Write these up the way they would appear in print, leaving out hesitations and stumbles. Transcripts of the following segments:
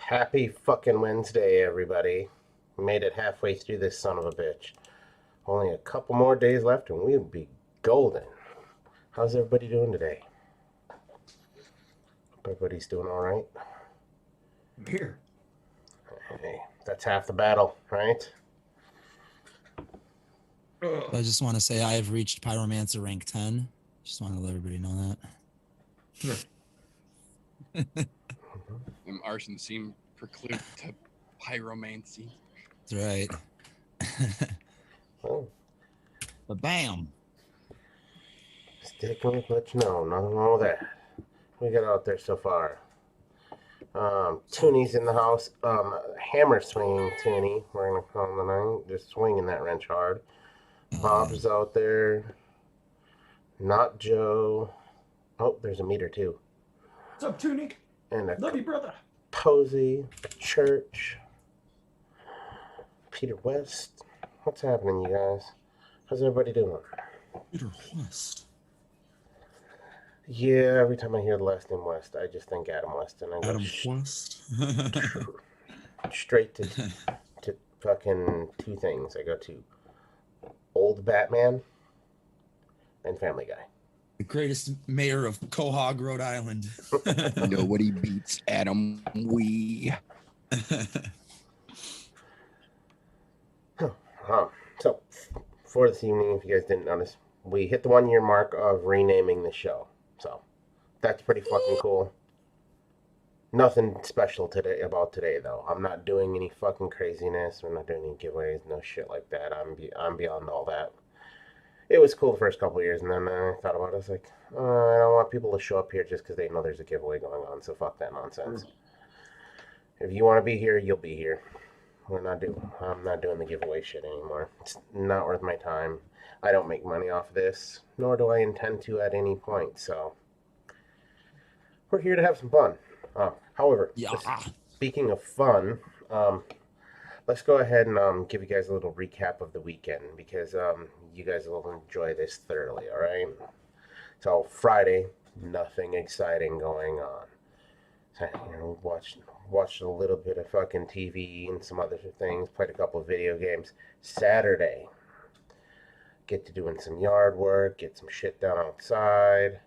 Happy fucking Wednesday, everybody. We made it halfway through this son of a bitch. Only a couple more days left and we'll be golden. How's everybody doing today? Hope everybody's doing alright. Here. Hey, that's half the battle, right? I just want to say I have reached Pyromancer rank 10. Just want to let everybody know that. Arson seemed precluded to pyromancy. That's right. Oh, But bam. sticking with what you know. Nothing wrong with that. What we got out there so far? Toonie's in the house. Hammer swinging Toonie. We're going to call him tonight. Just swinging that wrench hard. Bob's out there. Not Joe. Oh, there's a meter too. What's up, Tunic? And a Love you, brother. Posey, Church, Peter West. What's happening, you guys? How's everybody doing? Peter West. Yeah, every time I hear the last name West, I just think Adam West, and I go Adam West. straight to fucking two things. I go to Old Batman and Family Guy. The greatest mayor of Quahog, Rhode Island. Nobody beats Adam Wee. So, for this evening, if you guys didn't notice, we hit the 1 year mark of renaming the show. So, that's pretty fucking cool. Nothing special today though. I'm not doing any fucking craziness. We're not doing any giveaways, no shit like that. I'm beyond all that. It was cool the first couple of years, and then I thought about it. I was like, I don't want people to show up here just because they know there's a giveaway going on. So fuck that nonsense. If you want to be here, you'll be here. I'm not doing the giveaway shit anymore. It's not worth my time. I don't make money off of this, nor do I intend to at any point. So we're here to have some fun. However, speaking of fun, let's go ahead and give you guys a little recap of the weekend because you guys will enjoy this thoroughly, all right? So Friday, nothing exciting going on. So, watched a little bit of fucking TV and some other things, played a couple of video games. Saturday, get to doing some yard work, get some shit done outside.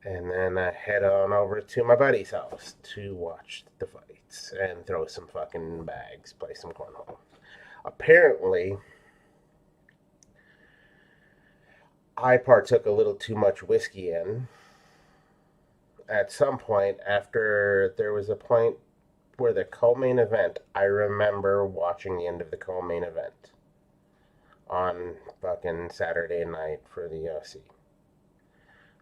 And then I head on over to my buddy's house to watch the fights and throw some fucking bags, play some cornhole. Apparently, I partook a little too much whiskey in. At some point, after there was a point where the co-main event, I remember watching the end of the co-main event on fucking Saturday night for the UFC.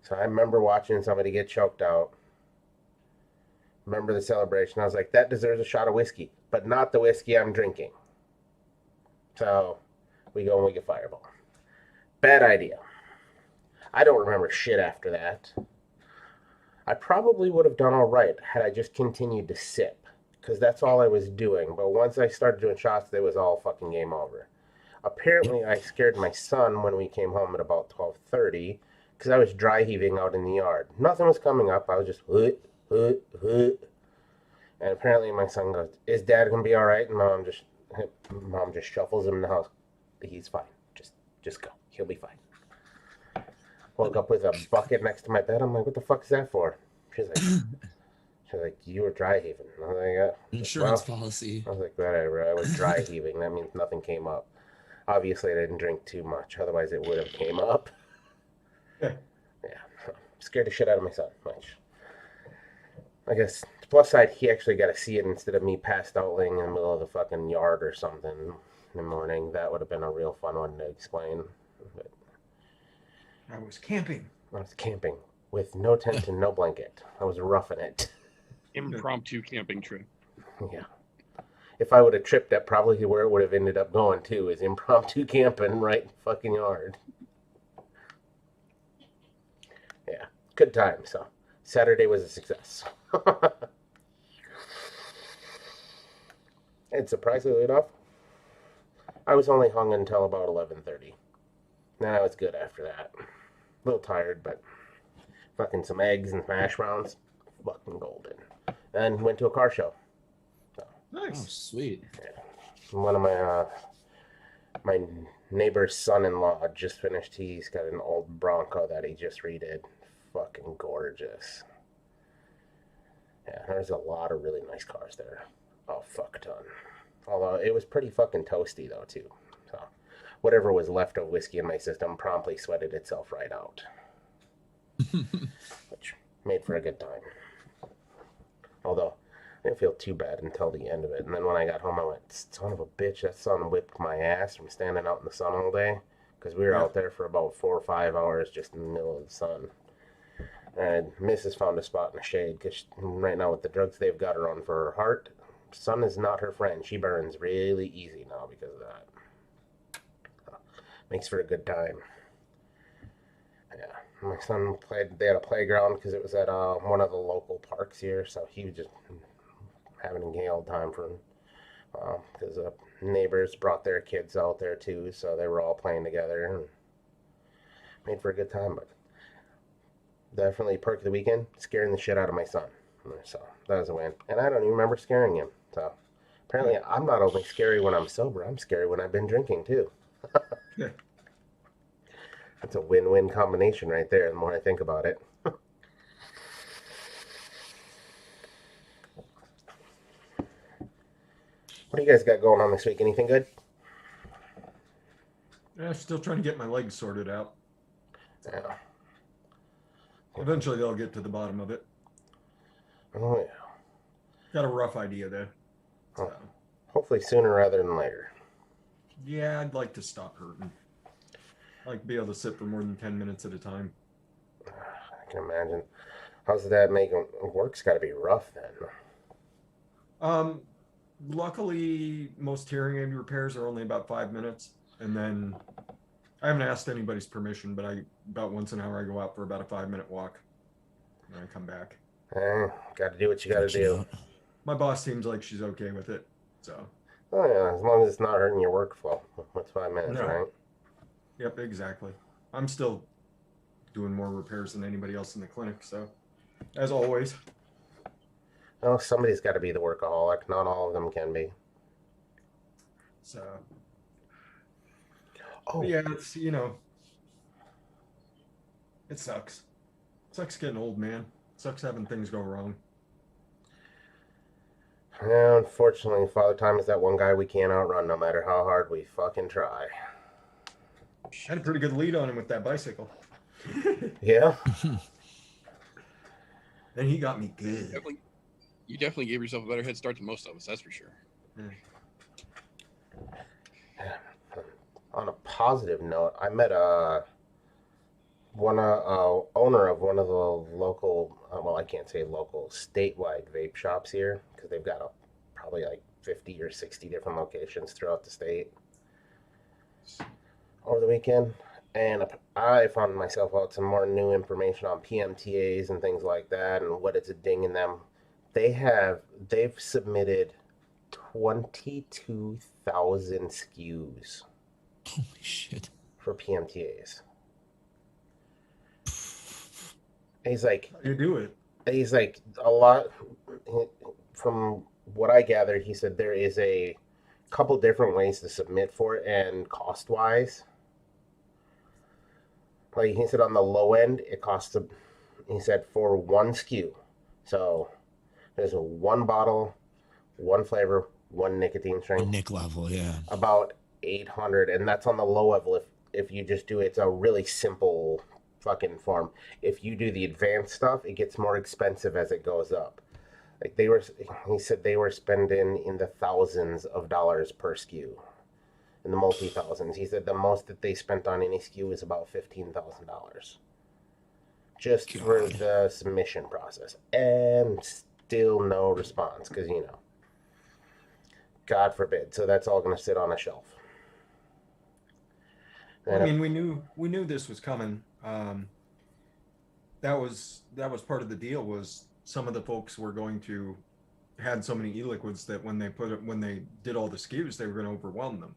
So I remember watching somebody get choked out. Remember the celebration. I was like, that deserves a shot of whiskey, but not the whiskey I'm drinking. So we go and we get Fireball. Bad idea. I don't remember shit after that. I probably would have done all right had I just continued to sip, because that's all I was doing. But once I started doing shots, it was all fucking game over. Apparently, I scared my son when we came home at about 12:30. Because I was dry heaving out in the yard. Nothing was coming up. I was just And apparently my son goes, "Is Dad gonna be all right?" And mom just shuffles him in the house. He's fine. Just go. He'll be fine. Woke up with a bucket next to my bed. I'm like, "What the fuck is that for?" She's like, "You were dry heaving." I was like, "Yeah." Insurance policy. I was like, "Whatever." I was dry heaving. That means nothing came up. Obviously, I didn't drink too much. Otherwise, it would have came up. Yeah, scared the shit out of my son. Much. I guess the plus side, he actually got to see it instead of me passed out laying in the middle of the fucking yard or something in the morning. That would have been a real fun one to explain. But I was camping. I was camping with no tent and no blanket. I was roughing it. Impromptu camping trip. Yeah. If I would have tripped, that probably where it would have ended up going too, is impromptu camping right in the fucking yard. Yeah, good time. So Saturday was a success. And surprisingly enough, I was only hung until about 11:30. Then I was good after that. A little tired, but fucking some eggs and hash browns, fucking golden. And went to a car show. Oh, Nice. sweet. One of my neighbor's son-in-law just finished. He's got an old Bronco that he just redid. Fucking gorgeous. Yeah, there's a lot of really nice cars there. Oh, fuck ton. Although it was pretty fucking toasty though too. So whatever was left of whiskey in my system promptly sweated itself right out, which made for a good time. Although I didn't feel too bad until the end of it. And then when I got home, I went, son of a bitch, that sun whipped my ass from standing out in the sun all day. Because we were out there for about 4 or 5 hours just in the middle of the sun. And Mrs. found a spot in the shade because right now with the drugs they've got her on for her heart, sun is not her friend. She burns really easy now because of that. Makes for a good time. Yeah, my son played. They had a playground because it was at one of the local parks here, so he was just having a gay old time for him. Because neighbors brought their kids out there too, so they were all playing together and made for a good time. But definitely perk of the weekend, scaring the shit out of my son. So that was a win, and I don't even remember scaring him. So apparently, I'm not only scary when I'm sober; I'm scary when I've been drinking too. That's a win-win combination right there. The more I think about it. What do you guys got going on this week? Anything good? Yeah, still trying to get my legs sorted out. Yeah. Eventually, they'll get to the bottom of it. Oh yeah. Got a rough idea there. Oh. So, Hopefully sooner rather than later. yeah, I'd like to stop hurting. I like to be able to sit for more than 10 minutes at a time. I can imagine. How's that making work's got to be rough then? Luckily, most hearing aid repairs are only about 5 minutes, and then I haven't asked anybody's permission, but about once an hour I go out for about a 5-minute walk, and I come back. Got to do what you got to do. My boss seems like she's okay with it, so. Oh yeah, as long as it's not hurting your workflow. What's 5 minutes, No. right? Yep, exactly. I'm still doing more repairs than anybody else in the clinic, so as always. Well, somebody's got to be the workaholic. Not all of them can be. So. Oh. But yeah, it's, it sucks. Sucks getting old, man. Sucks having things go wrong. Yeah, unfortunately, Father Time is that one guy we can't outrun no matter how hard we fucking try. I had a pretty good lead on him with that bicycle. Yeah? And he got me good. You definitely gave yourself a better head start than most of us, that's for sure. On a positive note, I met owner of one of the local, well, I can't say local, statewide vape shops here because they've got probably like 50 or 60 different locations throughout the state over the weekend. And I found myself out some more new information on PMTAs and things like that and what it's a ding in them. They've submitted 22,000 SKUs. Holy shit. For PMTAs. He's like, How do you do it? He's like, a lot, from what I gather, he said there is a couple different ways to submit for it, and cost-wise, like he said on the low end, it costs, he said, for one SKU. So there's a one bottle, one flavor, one nicotine strength. Nick level, yeah. About 800, and that's on the low level. If you just do it's a really simple fucking form. If you do the advanced stuff, it gets more expensive as it goes up. Like he said they were spending in the thousands of dollars per SKU, in the multi-thousands. He said the most that they spent on any SKU was about $15,000 just for the submission process, and still no response because God forbid. So that's all going to sit on a shelf. I mean, we knew this was coming. That was part of the deal. Was some of the folks were going to had so many e-liquids that when they did all the SKUs, they were going to overwhelm them.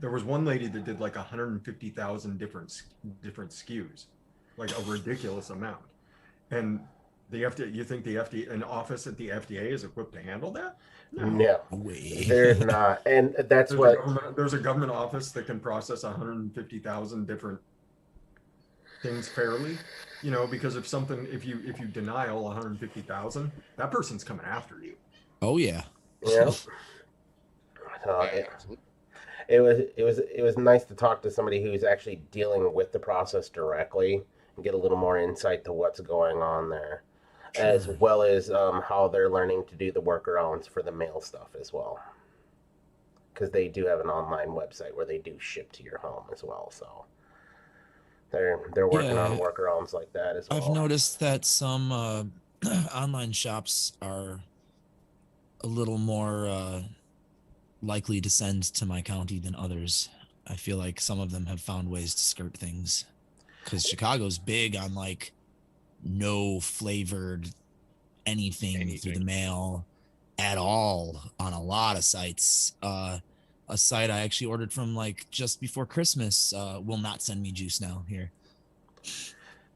There was one lady that did like 150,000 different SKUs, like a ridiculous amount, and The FDA, you think the FDA, an office at the FDA is equipped to handle that? No. No, Way. they're not, and that's There's a government office that can process 150,000 different things fairly, because if you deny all 150,000, that person's coming after you. Oh yeah. Yeah. Absolutely. It was nice to talk to somebody who's actually dealing with the process directly and get a little more insight to what's going on there, as Sure. well as how they're learning to do the workarounds for the mail stuff as well. Because they do have an online website where they do ship to your home as well, so they're working on Yeah, workarounds like that as I've well. noticed that some online shops are a little more likely to send to my county than others. I feel like some of them have found ways to skirt things because Chicago's big on like no flavored anything through the mail at all on a lot of sites. A site I actually ordered from like just before Christmas will not send me juice now here.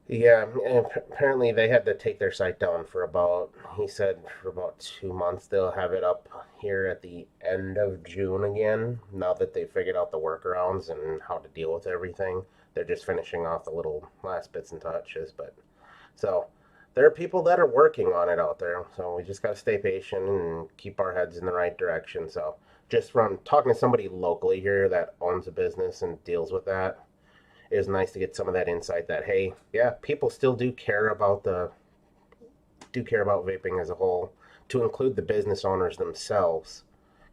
Yeah, and apparently they had to take their site down for about, he said, for about 2 months. They'll have it up here at the end of June again, now that they figured out the workarounds and how to deal with everything. They're just finishing off the little last bits and touches, but so there are people that are working on it out there. So we just got to stay patient and keep our heads in the right direction. So just from talking to somebody locally here that owns a business and deals with that, it was nice to get some of that insight that, hey, yeah, people still do care about vaping as a whole, to include the business owners themselves,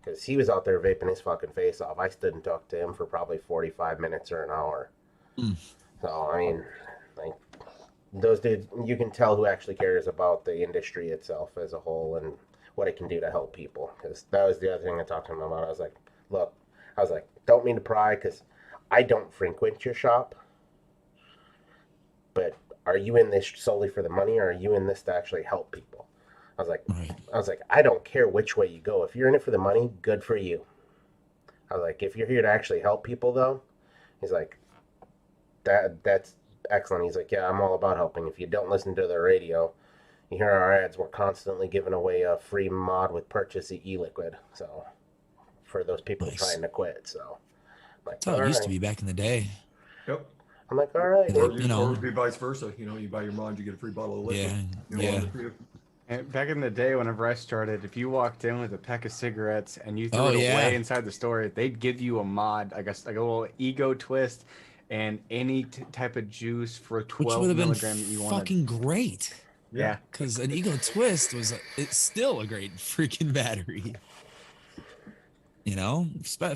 because he was out there vaping his fucking face off. I stood and talked to him for probably 45 minutes or an hour. So I mean, like, those dudes, you can tell who actually cares about the industry itself as a whole and what it can do to help people, because that was the other thing I talked to him about. I was like, look, don't mean to pry, because I don't frequent your shop, but are you in this solely for the money, or are you in this to actually help people? Right. I don't care which way you go. If you're in it for the money, good for you. I was like, if you're here to actually help people, though, he's like, that's excellent. He's like, yeah, I'm all about helping. If you don't listen to the radio, you hear our ads. We're constantly giving away a free mod with purchase e-liquid. So for those people Nice. trying to quit, so. Like, That's how it used to be back in the day. Yep. I'm like, all right. Like, Or you know, it would be vice versa. You buy your mod, you get a free bottle of liquid. yeah. And back in the day, whenever I started, if you walked in with a pack of cigarettes and you threw Oh, it yeah. away inside the store, they'd give you a mod, I guess, like a little ego twist and any type of juice for Which 12 would have been milligram that you wanted. fucking great. Yeah. Because an Ego Twist it's still a great freaking battery. You know,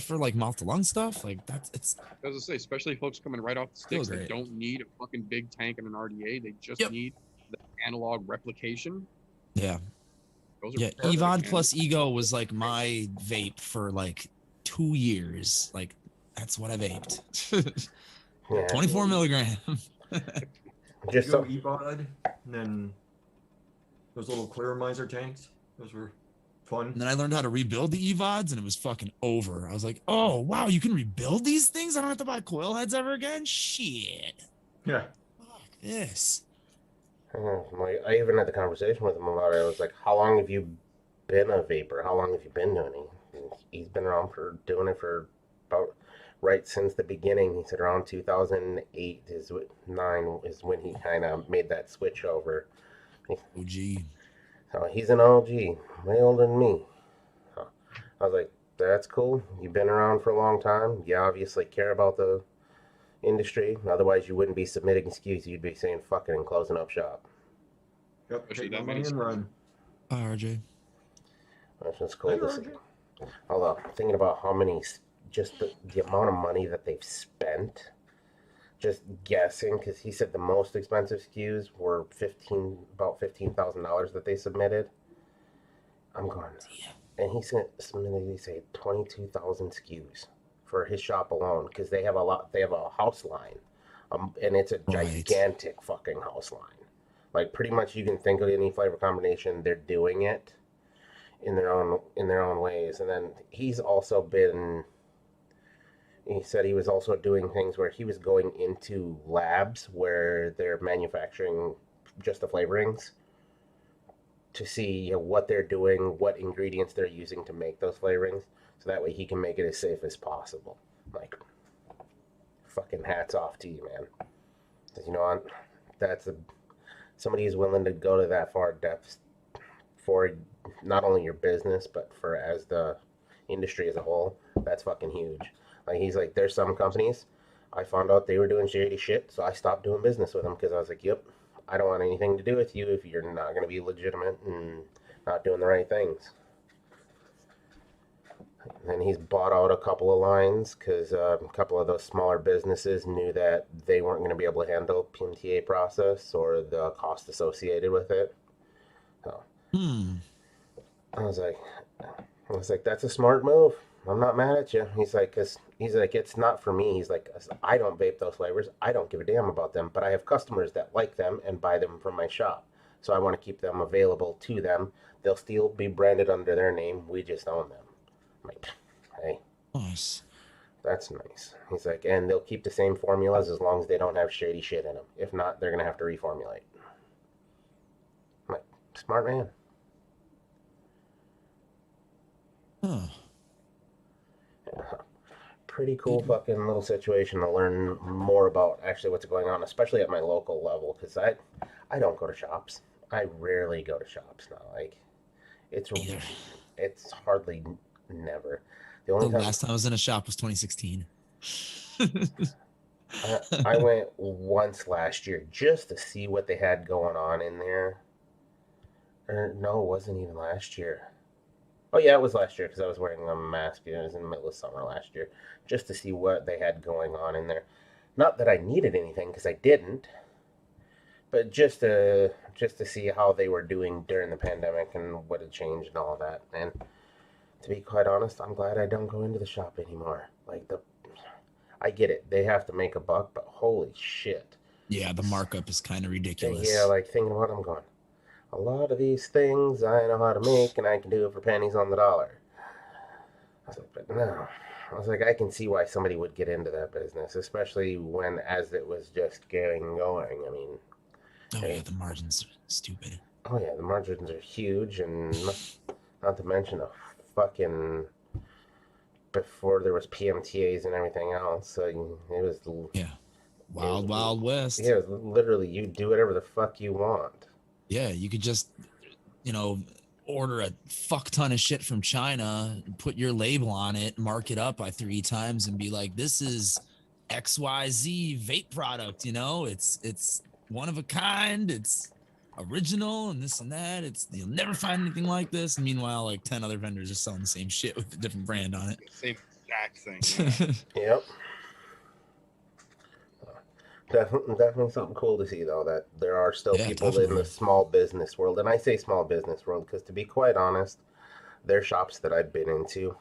for like mouth to lung stuff, like it's. I was gonna say, especially folks coming right off the sticks Still that great. don't need a fucking big tank and an RDA. They just Yep. need the analog replication. Yeah. Those are Yeah, perfect, Evod man. plus Ego was like my vape for like 2 years. Like that's what I vaped. Yeah. 24 milligram. Just Go so, E-Bod, and then those little clear miser tanks. Those were fun. And then I learned how to rebuild the Evods, and it was fucking over. I was like, oh wow, you can rebuild these things. I don't have to buy coil heads ever again. Shit. Yeah. Fuck this. like, I even had the conversation with him about it. I was like, how long have you been a vapor? How long have you been doing it? And he's been around for doing it for about right since the beginning. He said around 2008 is when he kind of made that switch over. Oh gee. So he's an OG, way older than me. So I was like, that's cool. You've been around for a long time. You obviously care about the industry. Otherwise, you wouldn't be submitting SKUs. You'd be saying fuck it and closing up shop. Yep. Especially Take my that money many and run. Hi, RJ. That's just cool Hey, to see. Roger. Although thinking about how many, just the amount of money that they've spent, just guessing, because he said the most expensive SKUs were about $15,000 that they submitted. I'm going, and he submitted, he said 22,000 SKUs for his shop alone, because they have a lot. They have a house line, and it's a Right. gigantic fucking house line. Like pretty much, you can think of any flavor combination, they're doing it in their own ways. And then he's also been. He said he was also doing things where he was going into labs where they're manufacturing just the flavorings, to see what they're doing, what ingredients they're using to make those flavorings, so that way he can make it as safe as possible. Like, fucking hats off to you, man. 'Cause you know what? Somebody who's willing to go to that far depths for not only your business but for as the industry as a whole. That's fucking huge. Like, he's like, there's some companies I found out they were doing shady shit, so I stopped doing business with them because I was like, yep, I don't want anything to do with you if you're not going to be legitimate and not doing the right things. And he's bought out a couple of lines because a couple of those smaller businesses knew that they weren't going to be able to handle PMTA process or the cost associated with it. So I was like, that's a smart move. I'm not mad at you. He's like, it's not for me. He's like, I don't vape those flavors. I don't give a damn about them, but I have customers that like them and buy them from my shop. So I want to keep them available to them. They'll still be branded under their name. We just own them. I'm like, hey, Nice. that's nice. He's like, and they'll keep the same formulas as long as they don't have shady shit in them. If not, they're going to have to reformulate. I'm like, smart man. Huh. Pretty cool fucking little situation to learn more about actually what's going on, especially at my local level, because I don't go to shops. I rarely go to shops now. Like, it's hardly never. The only time last time I was in a shop was 2016. I went once last year just to see what they had going on in there. Or no, it wasn't even last year. Oh yeah, it was last year because I was wearing a mask. It was in the middle of summer last year, just to see what they had going on in there. Not that I needed anything because I didn't, but just to see how they were doing during the pandemic and what had changed and all of that. And to be quite honest, I'm glad I don't go into the shop anymore. Like, I get it, they have to make a buck, but holy shit. Yeah, the markup is kind of ridiculous. Yeah, like thinking about it, I'm going, a lot of these things I know how to make and I can do it for pennies on the dollar. I was like, but no. I was like, I can see why somebody would get into that business, especially when as it was just getting going. I mean, oh yeah, the margins are stupid. Oh yeah, the margins are huge, and not to mention a fucking before there was PMTAs and everything else. So it was Wild West. Yeah, it was literally you do whatever the fuck you want. Yeah, you could just, order a fuck ton of shit from China, put your label on it, mark it up by 3 times, and be like, "This is XYZ vape product." It's one of a kind. It's original, and this and that. You'll never find anything like this. And meanwhile, like 10 other vendors are selling the same shit with a different brand on it. Same exact thing. Yeah. Yep. Definitely something cool to see, though, that there are still people in the small business world. And I say small business world because, to be quite honest, their shops that I've been into,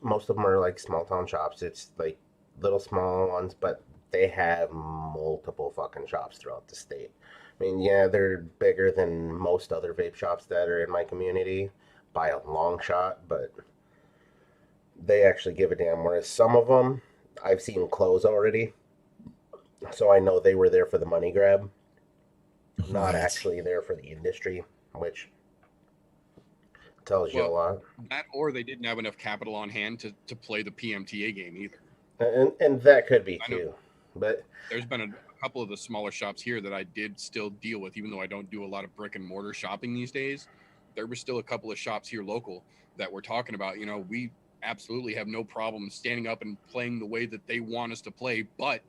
most of them are like small town shops. It's like little small ones, but they have multiple fucking shops throughout the state. I mean, yeah, they're bigger than most other vape shops that are in my community by a long shot, but they actually give a damn. Whereas some of them, I've seen close already. So I know they were there for the money grab, not actually there for the industry, which tells you a lot. That, or they didn't have enough capital on hand to play the PMTA game either. And that could be too. But there's been a couple of the smaller shops here that I did still deal with, even though I don't do a lot of brick and mortar shopping these days. There were still a couple of shops here local that we're talking about. We absolutely have no problem standing up and playing the way that they want us to play, but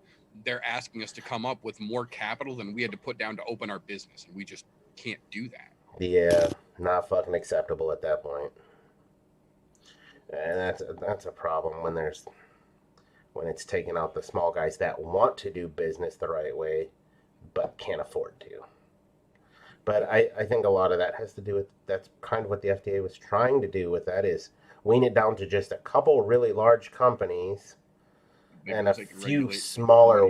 they're asking us to come up with more capital than we had to put down to open our business, and we just can't do that. Yeah, not fucking acceptable at that point. And that's a problem when it's taking out the small guys that want to do business the right way but can't afford to. But I think a lot of that has to do with, that's kind of what the FDA was trying to do with that, is wean it down to just a couple really large companies and a few smaller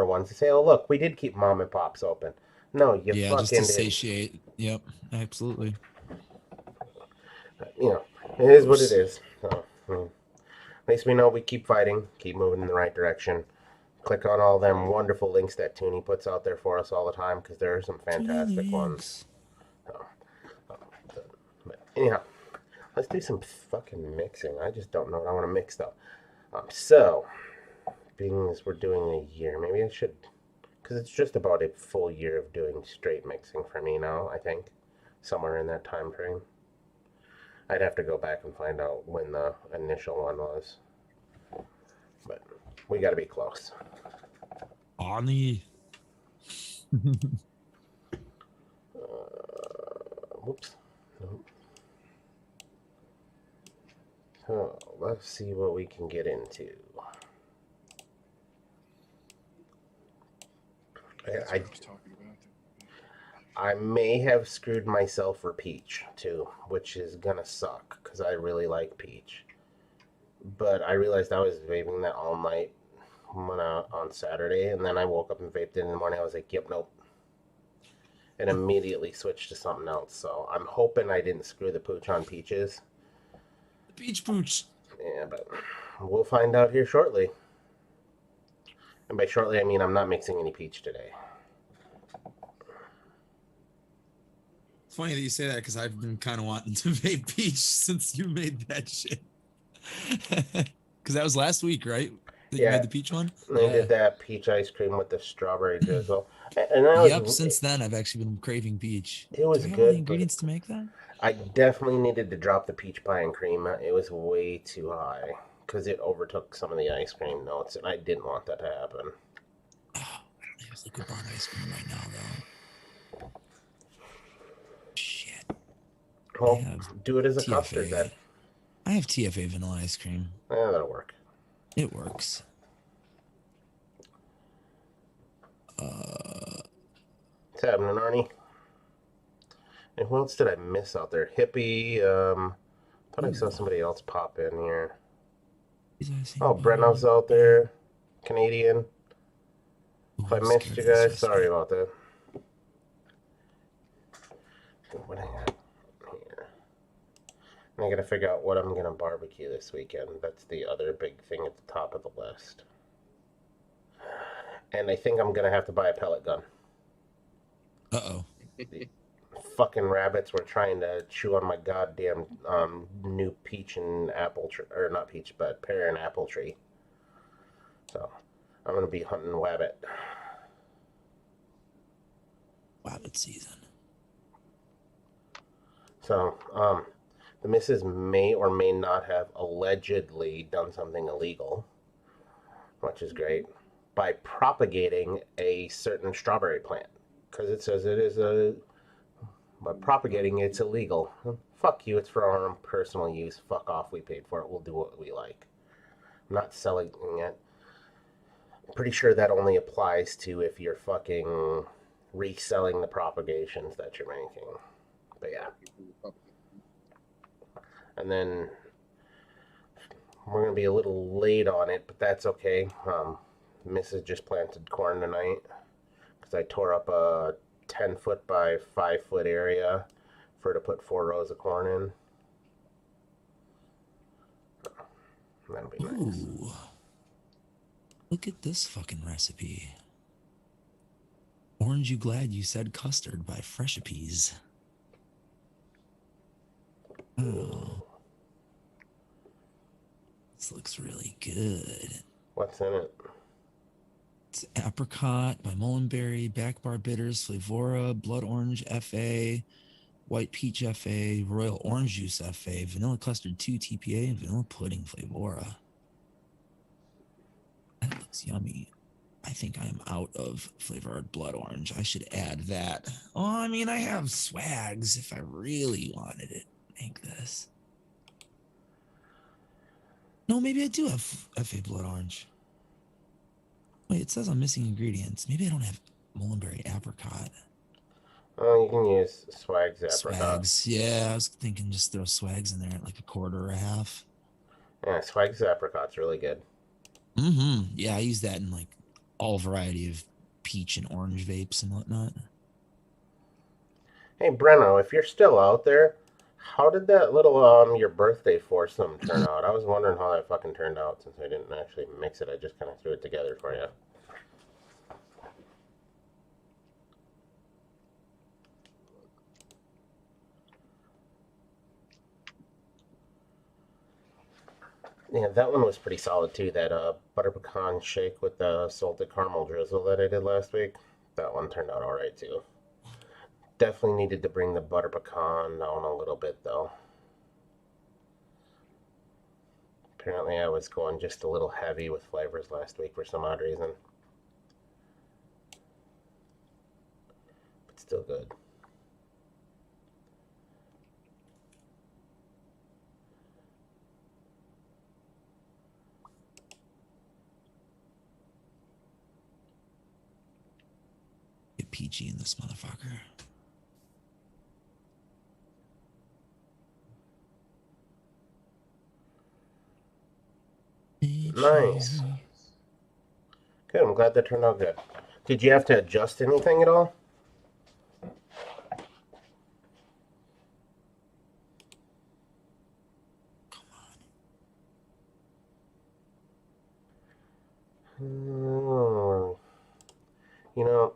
ones to say, oh look, we did keep mom and pops open. No, you fucking just to satiate. Yep, absolutely. It is what it is. So, at least we know we keep fighting, keep moving in the right direction. Click on all them wonderful links that Toonie puts out there for us all the time, because there are some fantastic Toonie ones. But anyhow, let's do some fucking mixing. I just don't know what I want to mix though. So, being as we're doing a year, maybe I should, because it's just about a full year of doing straight mixing for me now, I think. Somewhere in that time frame. I'd have to go back and find out when the initial one was. But we got to be close. Arnie. Whoops. Nope. So let's see what we can get into. That's what I was talking about. I may have screwed myself for peach too, which is gonna suck because I really like peach. But I realized I was vaping that all night on Saturday, and then I woke up and vaped it in the morning. I was like, yep, nope. And immediately switched to something else. So I'm hoping I didn't screw the pooch on peaches. Peach pooch. Yeah, but we'll find out here shortly. And by shortly, I mean I'm not mixing any peach today. It's funny that you say that because I've been kind of wanting to vape peach since you made that shit. Because that was last week, right? That you made the peach one? I did that peach ice cream with the strawberry drizzle. And I since then I've actually been craving peach. It was Do I have good. all the ingredients to make that? I definitely needed to drop the peach pie and cream. It was way too high because it overtook some of the ice cream notes, and I didn't want that to happen. Oh, I don't have liquid bar ice cream right now, though. Shit. Well, do it as a TFA. custard then. I have TFA vanilla ice cream. Yeah, that'll work. It works. What's happening, Arnie? And who else did I miss out there? Hippie. Thought I saw somebody else pop in here. Oh, Brenno's out there. Canadian. If I missed you guys, sorry about that. What I got here? And I gotta figure out what I'm gonna barbecue this weekend. That's the other big thing at the top of the list. And I think I'm gonna have to buy a pellet gun. Uh-oh. Fucking rabbits were trying to chew on my goddamn new peach and apple tree, or not peach, but pear and apple tree. So I'm gonna be hunting wabbit. Wabbit season. So the missus may or may not have allegedly done something illegal, which is great, by propagating a certain strawberry plant, because it says it is a. But propagating it's illegal. Fuck you, it's for our own personal use. Fuck off, we paid for it. We'll do what we like. I'm not selling it. I'm pretty sure that only applies to if you're fucking reselling the propagations that you're making. But yeah. And then we're going to be a little late on it, but that's okay. Mrs. just planted corn tonight because I tore up a 10-foot by 5-foot area for her to put 4 rows of corn in. That'll be nice. Ooh. Look at this fucking recipe. Orange You Glad You Said Custard by Freshipees. Oh. This looks really good. What's in it? It's Apricot by Mullenberry, Back Bar Bitters, Flavora, Blood Orange FA, White Peach FA, Royal Orange Juice FA, Vanilla Custard 2 TPA, and Vanilla Pudding Flavora. That looks yummy. I think I'm out of flavored blood orange. I should add that. Oh, I mean, I have swags if I really wanted to make this. No, maybe I do have FA blood orange. Wait, it says I'm missing ingredients. Maybe I don't have Mullenberry apricot. Oh, you can use Swags apricot. Swags, yeah. I was thinking just throw swags in there at like a quarter or a half. Yeah, Swags apricot's really good. Mm-hmm. Yeah, I use that in like all variety of peach and orange vapes and whatnot. Hey, Brenno, if you're still out there, how did that little your birthday foursome turn out? I was wondering how that fucking turned out since I didn't actually mix it. I just kind of threw it together for you. Yeah, that one was pretty solid too. That butter pecan shake with the salted caramel drizzle that I did last week. That one turned out all right too. Definitely needed to bring the butter pecan down a little bit though. Apparently, I was going just a little heavy with flavors last week for some odd reason. But still good. Get peachy in this motherfucker. Nice. Good, I'm glad that turned out good. Did you have to adjust anything at all? Hmm. You know,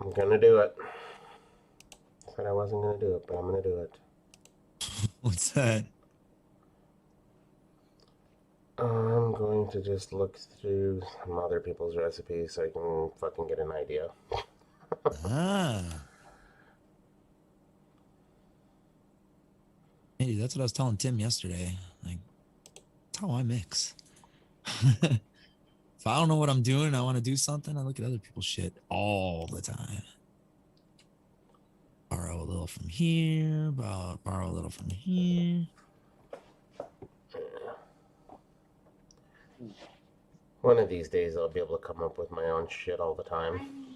I'm gonna do it. Said I wasn't gonna do it, but I'm gonna do it. What's that? I'm going to just look through some other people's recipes so I can fucking get an idea. Ah. Hey, that's what I was telling Tim yesterday. Like, that's how I mix. If I don't know what I'm doing, I want to do something, I look at other people's shit all the time. Borrow a little from here, borrow a little from here. One of these days I'll be able to come up with my own shit all the time.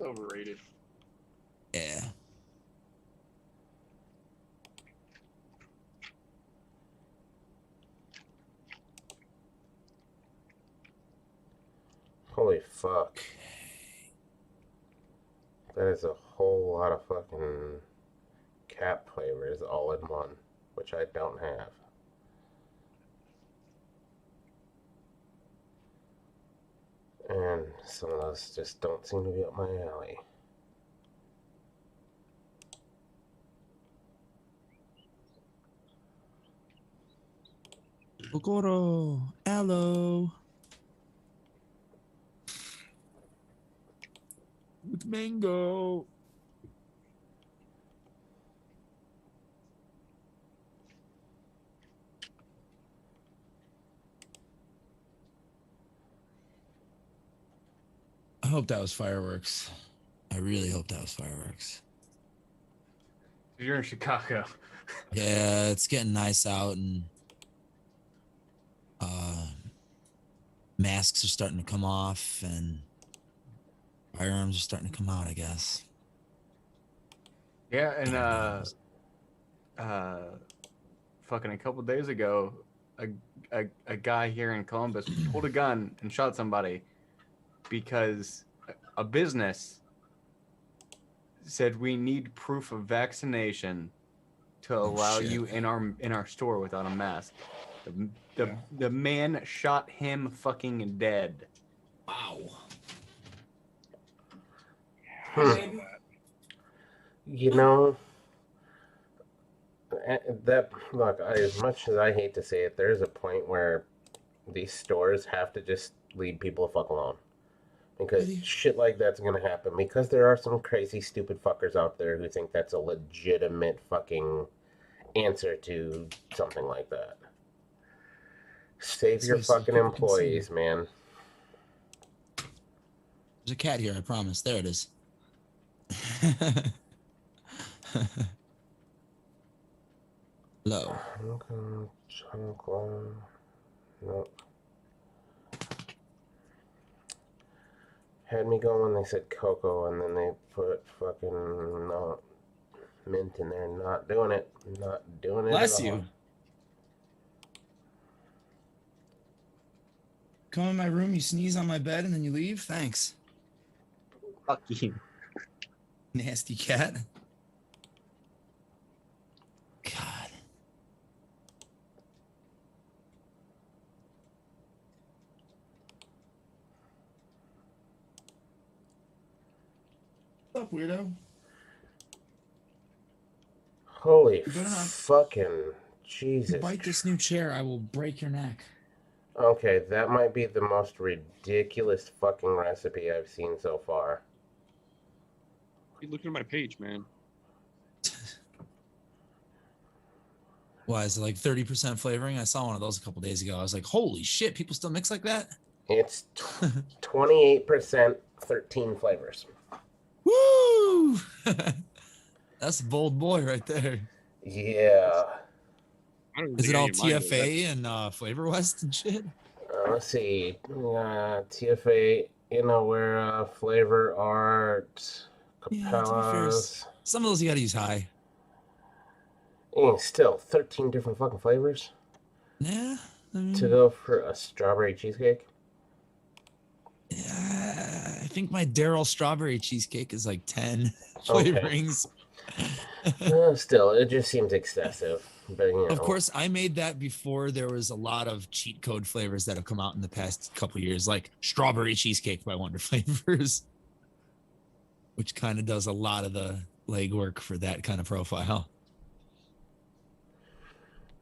Overrated. Yeah. Holy fuck. That is a whole lot of fucking cap flavors all in one, which I don't have. And some of those just don't seem to be up my alley. Okoro, aloe. With mango. I hope that was fireworks. I really hope that was fireworks. You're in Chicago. Yeah, it's getting nice out and masks are starting to come off and firearms are starting to come out, I guess. Yeah, and fucking a couple days ago, a guy here in Columbus pulled a gun and shot somebody because a business said we need proof of vaccination to allow shit. you in our store without a mask. The man shot him fucking dead. Wow. You know, that look, as much as I hate to say it, there's a point where these stores have to just leave people the fuck alone. Because Really? shit like that's gonna happen. Because there are some crazy, stupid fuckers out there who think that's a legitimate fucking answer to something like that. Save So your you see, fucking people can see. employees, man. There's a cat here, I promise. There it is. Hello. Okay, chocolate. Nope. Had me go when they said cocoa, and then they put fucking no mint in there. Not doing it. Not doing it Bless at all. you. Come in my room, you sneeze on my bed, and then you leave? Thanks. Fuck you. Nasty cat. God. What's up, weirdo? Holy You better not- fucking If Jesus. you bite this new chair, I will break your neck. Okay, that might be the most ridiculous fucking recipe I've seen so far. You looking at my page, man. Why is it like 30% flavoring? I saw one of those a couple days ago. I was like, holy shit, people still mix like that? It's 28%, 13 flavors. Woo! That's a bold boy right there. Yeah. I don't even Is think it all any of mine was. TFA and Flavor West and shit? Let's see. TFA, Flavor Art, Yeah, to be fair, Capellas. some of those you gotta use high. Still, 13 different fucking flavors Yeah, I mean, to go for a strawberry cheesecake. yeah, I think my Daryl strawberry cheesecake is like 10 Okay. flavorings. Still, it just seems excessive. But, Of course, I made that before there was a lot of cheat code flavors that have come out in the past couple years, like strawberry cheesecake by Wonder Flavors, which kind of does a lot of the legwork for that kind of profile.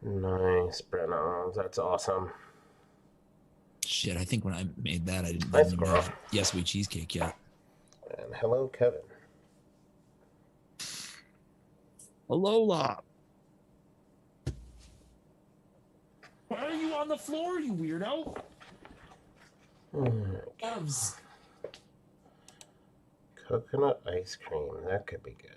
Nice, Brenna. That's awesome. Shit, I think when I made that, I didn't Nice, even girl. have Yes We Cheesecake yet. And hello, Kevin. Alola. Why are you on the floor, you weirdo? Loves. Coconut ice cream. That could be good.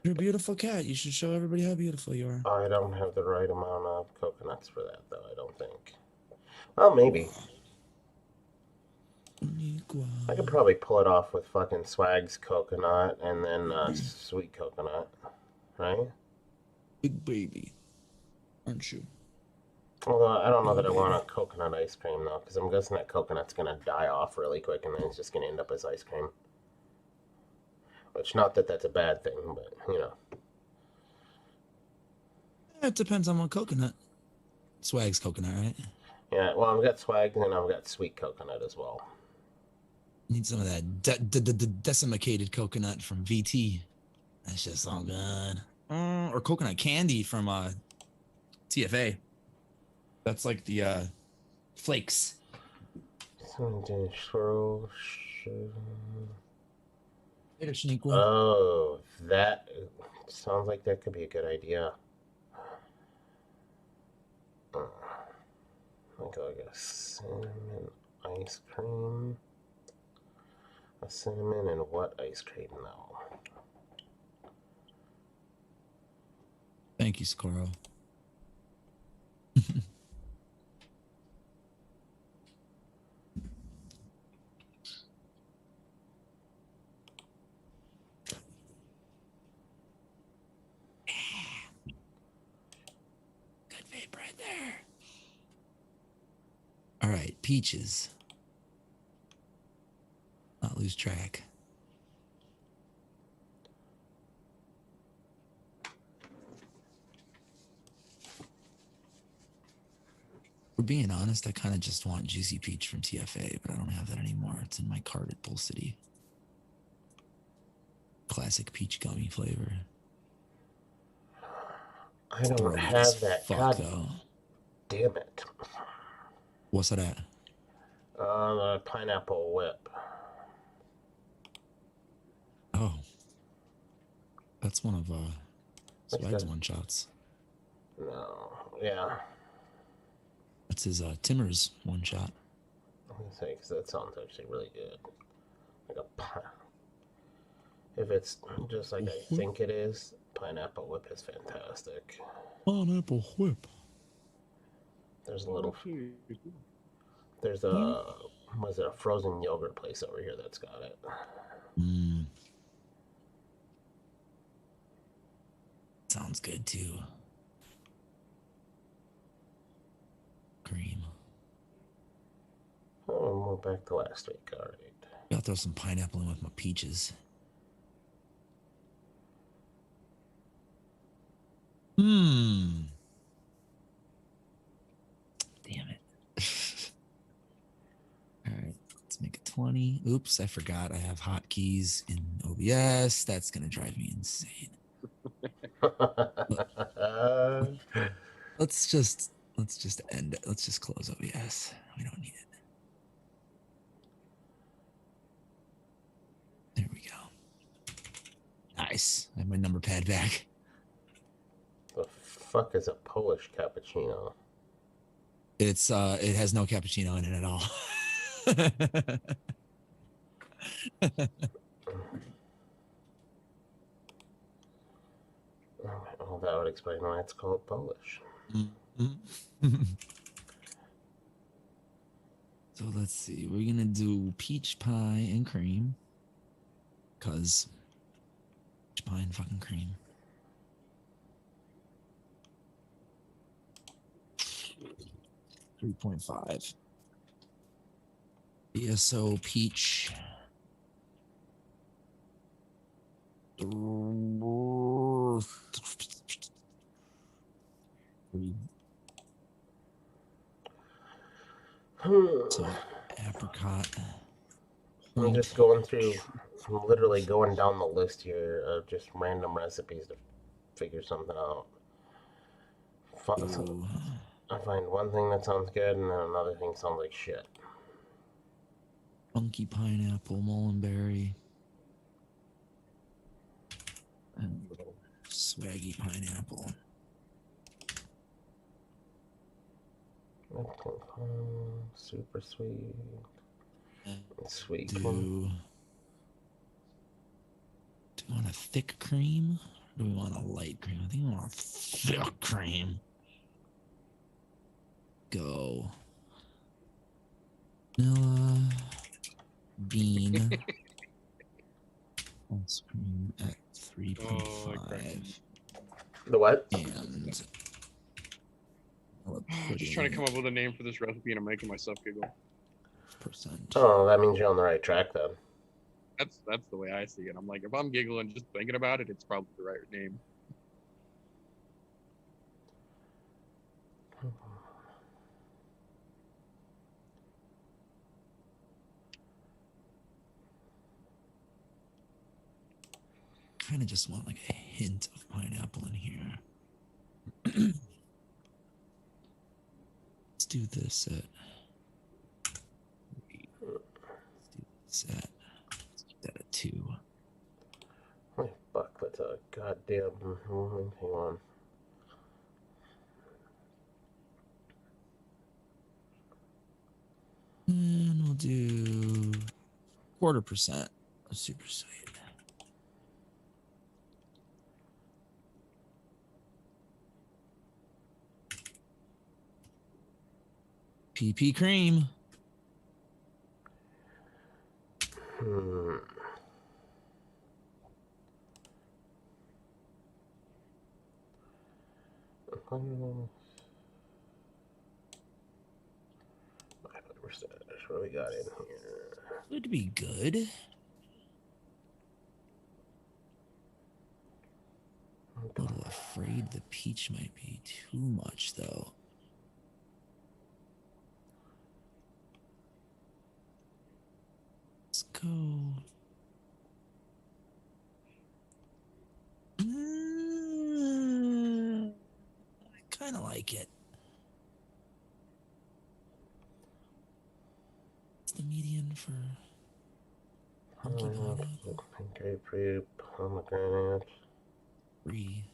You're a beautiful cat. You should show everybody how beautiful you are. I don't have the right amount of coconuts for that, though, I don't think. Well, maybe. I could probably pull it off with fucking Swag's coconut and then sweet coconut, right? Big baby, aren't you? Although I don't know that I want a coconut ice cream, though, because I'm guessing that coconut's going to die off really quick and then it's just going to end up as ice cream. Which, not that that's a bad thing, but, It depends on what coconut. Swag's coconut, right? Yeah, well, I've got Swag and I've got sweet coconut as well. Need some of that decimated coconut from VT. That's just all good. Or coconut candy from TFA. That's like the flakes. Later, Shaniqua. Oh, that sounds like that could be a good idea. Like a cinnamon ice cream. A cinnamon and what ice cream, though? Thank you, Scoro. Good vape right there. All right, peaches. Not lose track. For being honest, I kind of just want Juicy Peach from TFA, but I don't have that anymore. It's in my cart at Bull City. Classic peach gummy flavor. I don't Throaty have as that. fuck, God though. damn it. What's that at? The pineapple whip. Oh. That's one of What's Swag's that? one shots. No, yeah. That's his Timmer's one shot. I'm gonna say, because that sounds actually really good. Like if it's just like I think it is, pineapple whip is fantastic. Pineapple whip. There's a frozen yogurt place over here that's got it. Mm. Sounds good too. Cream. Oh, we're back to last week. All right. Gotta throw some pineapple in with my peaches. Damn it. All right, let's make it 20. Oops, I forgot I have hotkeys in OBS. That's gonna drive me insane. Let's just end it. Let's just close OBS. We don't need it. There we go. Nice. I have my number pad back. The fuck is a Polish cappuccino? It's it has no cappuccino in it at all. Oh, that would explain why it's called Polish. So let's see. We're gonna do peach pie and cream. Cause peach pie and fucking cream. 3.5. ESO peach. So apricot. I'm just going through, I'm literally going down the list here of just random recipes to figure something out. Ooh. I find one thing that sounds good and then another thing sounds like shit. Funky pineapple, mullenberry, and a little swaggy pineapple. Super sweet. Sweet. Do we want a thick cream? Or do we want a light cream? I think we want a thick cream. Go. Vanilla. Bean. Ice cream at 3.5. The what? And I'm just trying to come up with a name for this recipe and I'm making myself giggle. percent. Oh, that means you're on the right track then. That's the way I see it. I'm like, if I'm giggling just thinking about it, it's probably the right name. Kind of just want like a hint of pineapple in here. Let's do this at. Let's keep that at 2. Oh, fuck, that's a goddamn. Hang on. And we'll do 0.25% of super sweet. PP cream. What we got in here? Would be good. A little afraid the peach might be too much, though. Let's go. I kind of like it. What's the median for funky pineapple? Grapefruit, pomegranate. 3.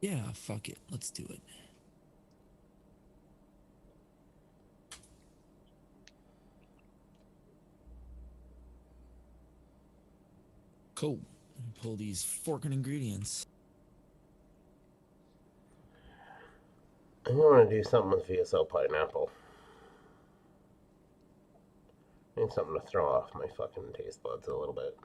Yeah, fuck it. Let's do it. Cool. Pull these forking ingredients. I want to do something with VSL pineapple. I need something to throw off my fucking taste buds a little bit.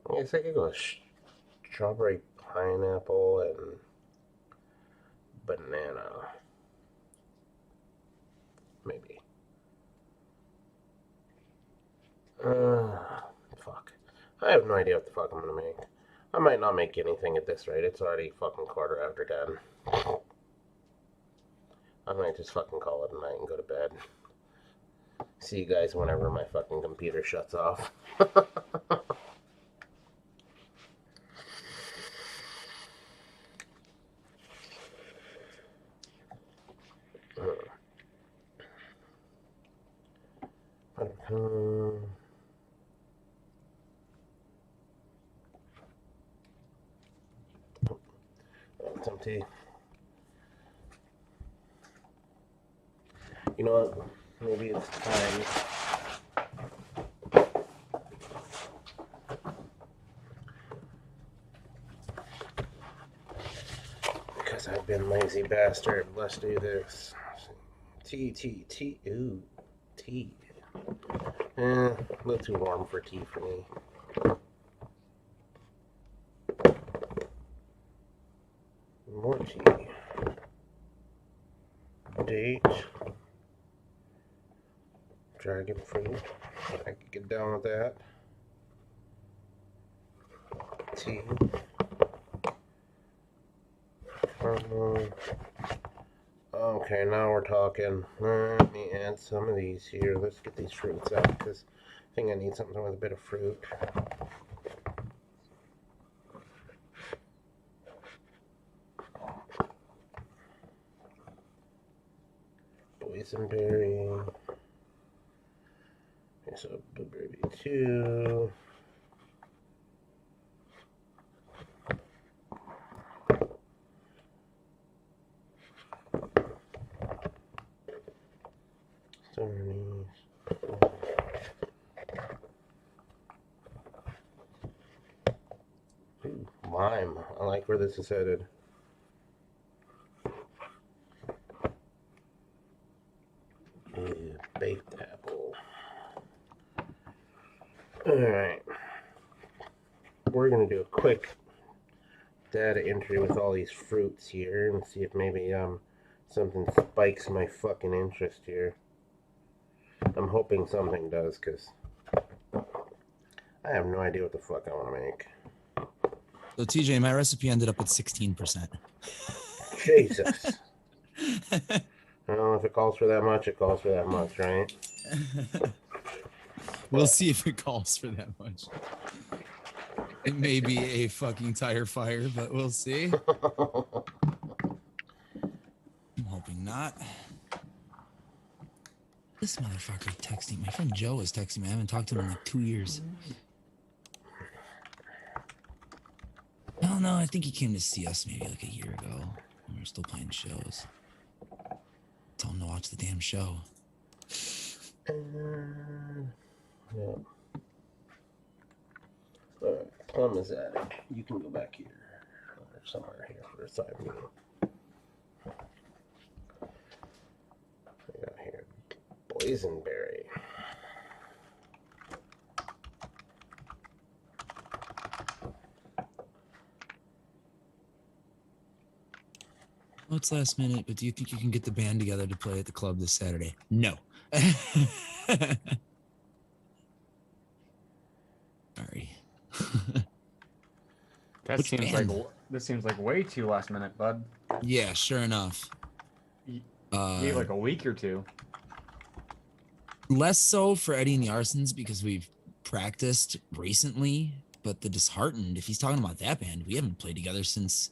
I guess I could go strawberry pineapple and banana. Maybe. Fuck. I have no idea what the fuck I'm gonna make. I might not make anything at this rate. It's already fucking 10:15. I might just fucking call it a night and go to bed. See you guys whenever my fucking computer shuts off. It's empty. You know what? Maybe it's time. Because I've been lazy bastard. Let's do this. Tea. Ooh, tea. A little too warm for tea for me. More tea. Date. Dragon fruit. I could get down with that. Tea. Okay, now we're talking. Let me add some of these here. Let's get these fruits out because I think I need something with a bit of fruit. Boysenberry. Okay, so blueberry 2. Ooh, lime. I like where this is headed. Ooh, baked apple. Alright. We're going to do a quick data entry with all these fruits here and see if maybe something spikes my fucking interest here. I'm hoping something does, because I have no idea what the fuck I want to make. So TJ, my recipe ended up at 16%. Jesus. Well, if it calls for that much, it calls for that much, right? We'll see if it calls for that much. It may be a fucking tire fire, but we'll see. I'm hoping not. This motherfucker texting. My friend Joe is texting me. I haven't talked to him in like 2 years. No, I think he came to see us maybe like a year ago. We were still playing shows. Tell him to watch the damn show. Yeah. Alright, plum is added. You can go back here. Or somewhere here for a side meal. We got here boysenberry. Well, it's last minute, but do you think you can get the band together to play at the club this Saturday? No. Sorry. This seems like way too last minute, bud. Yeah, sure enough. You gave like a week or two. Less so for Eddie and the Arsons because we've practiced recently, but the Disheartened, if he's talking about that band, we haven't played together since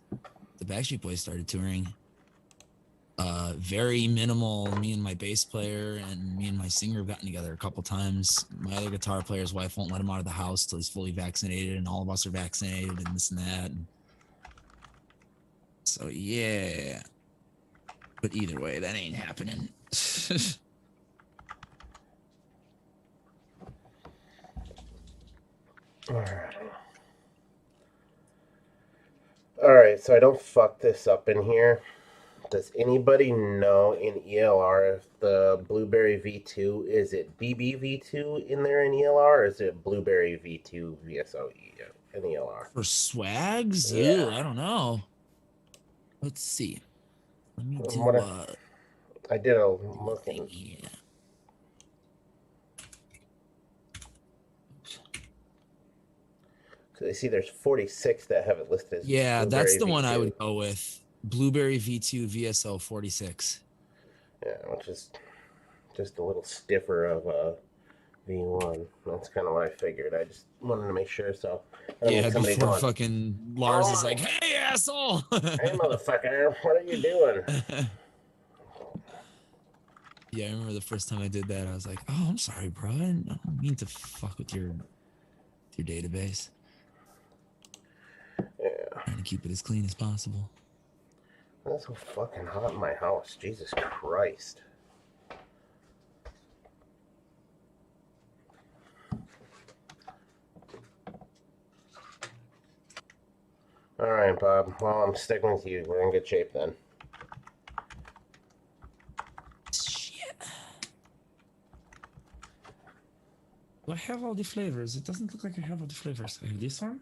the Backstreet Boys started touring. Very minimal. Me and my bass player and me and my singer have gotten together a couple times. My other guitar player's wife won't let him out of the house till he's fully vaccinated, and all of us are vaccinated and this and that. And so yeah. But either way, that ain't happening. Alright, so I don't fuck this up in here. Does anybody know in ELR if the Blueberry V2, is it BB V2 in there in ELR, or is it Blueberry V2 VSOE in ELR? For swags? Yeah. Ew, I don't know. Let's see. Let me do I did a look in. here. Because I see there's 46 that have it listed as Yeah, that's Blueberry the one I V2. would go with. Blueberry V2 VSO 46. Yeah, which is just a little stiffer of a V1. That's kind of what I figured. I just wanted to make sure. So I don't Yeah, need somebody before going, fucking Lars is "Oh like, my- "Hey, asshole!" hey, motherfucker, what are you doing?" Yeah, I remember the first time I did that. I was like, "Oh, I'm sorry, bro. I don't mean to fuck with your database. Yeah. Trying to keep it as clean as possible." It's so fucking hot in my house. Jesus Christ. All right, Bob. Well, I'm sticking with you. We're in good shape then. Shit. Do I have all the flavors? It doesn't look like I have all the flavors. I have this one.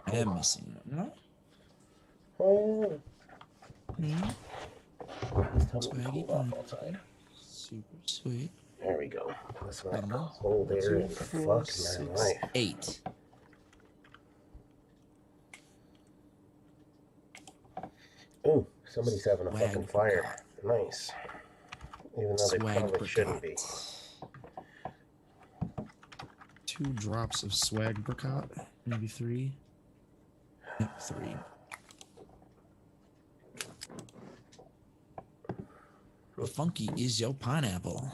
I am missing one. No? Oh, Hmm? just tell me to Swaggy cool off outside. Super sweet. There we go. Let's not Lemon. hold air 2, in 4, fucking my 6, life. 8. Ooh, somebody's having a Swag fucking fire. apricot. Nice. Even though they Swag probably shouldn't be. apricot. 2 drops of swag apricot. Maybe 3. Yep, 3. How funky is your pineapple?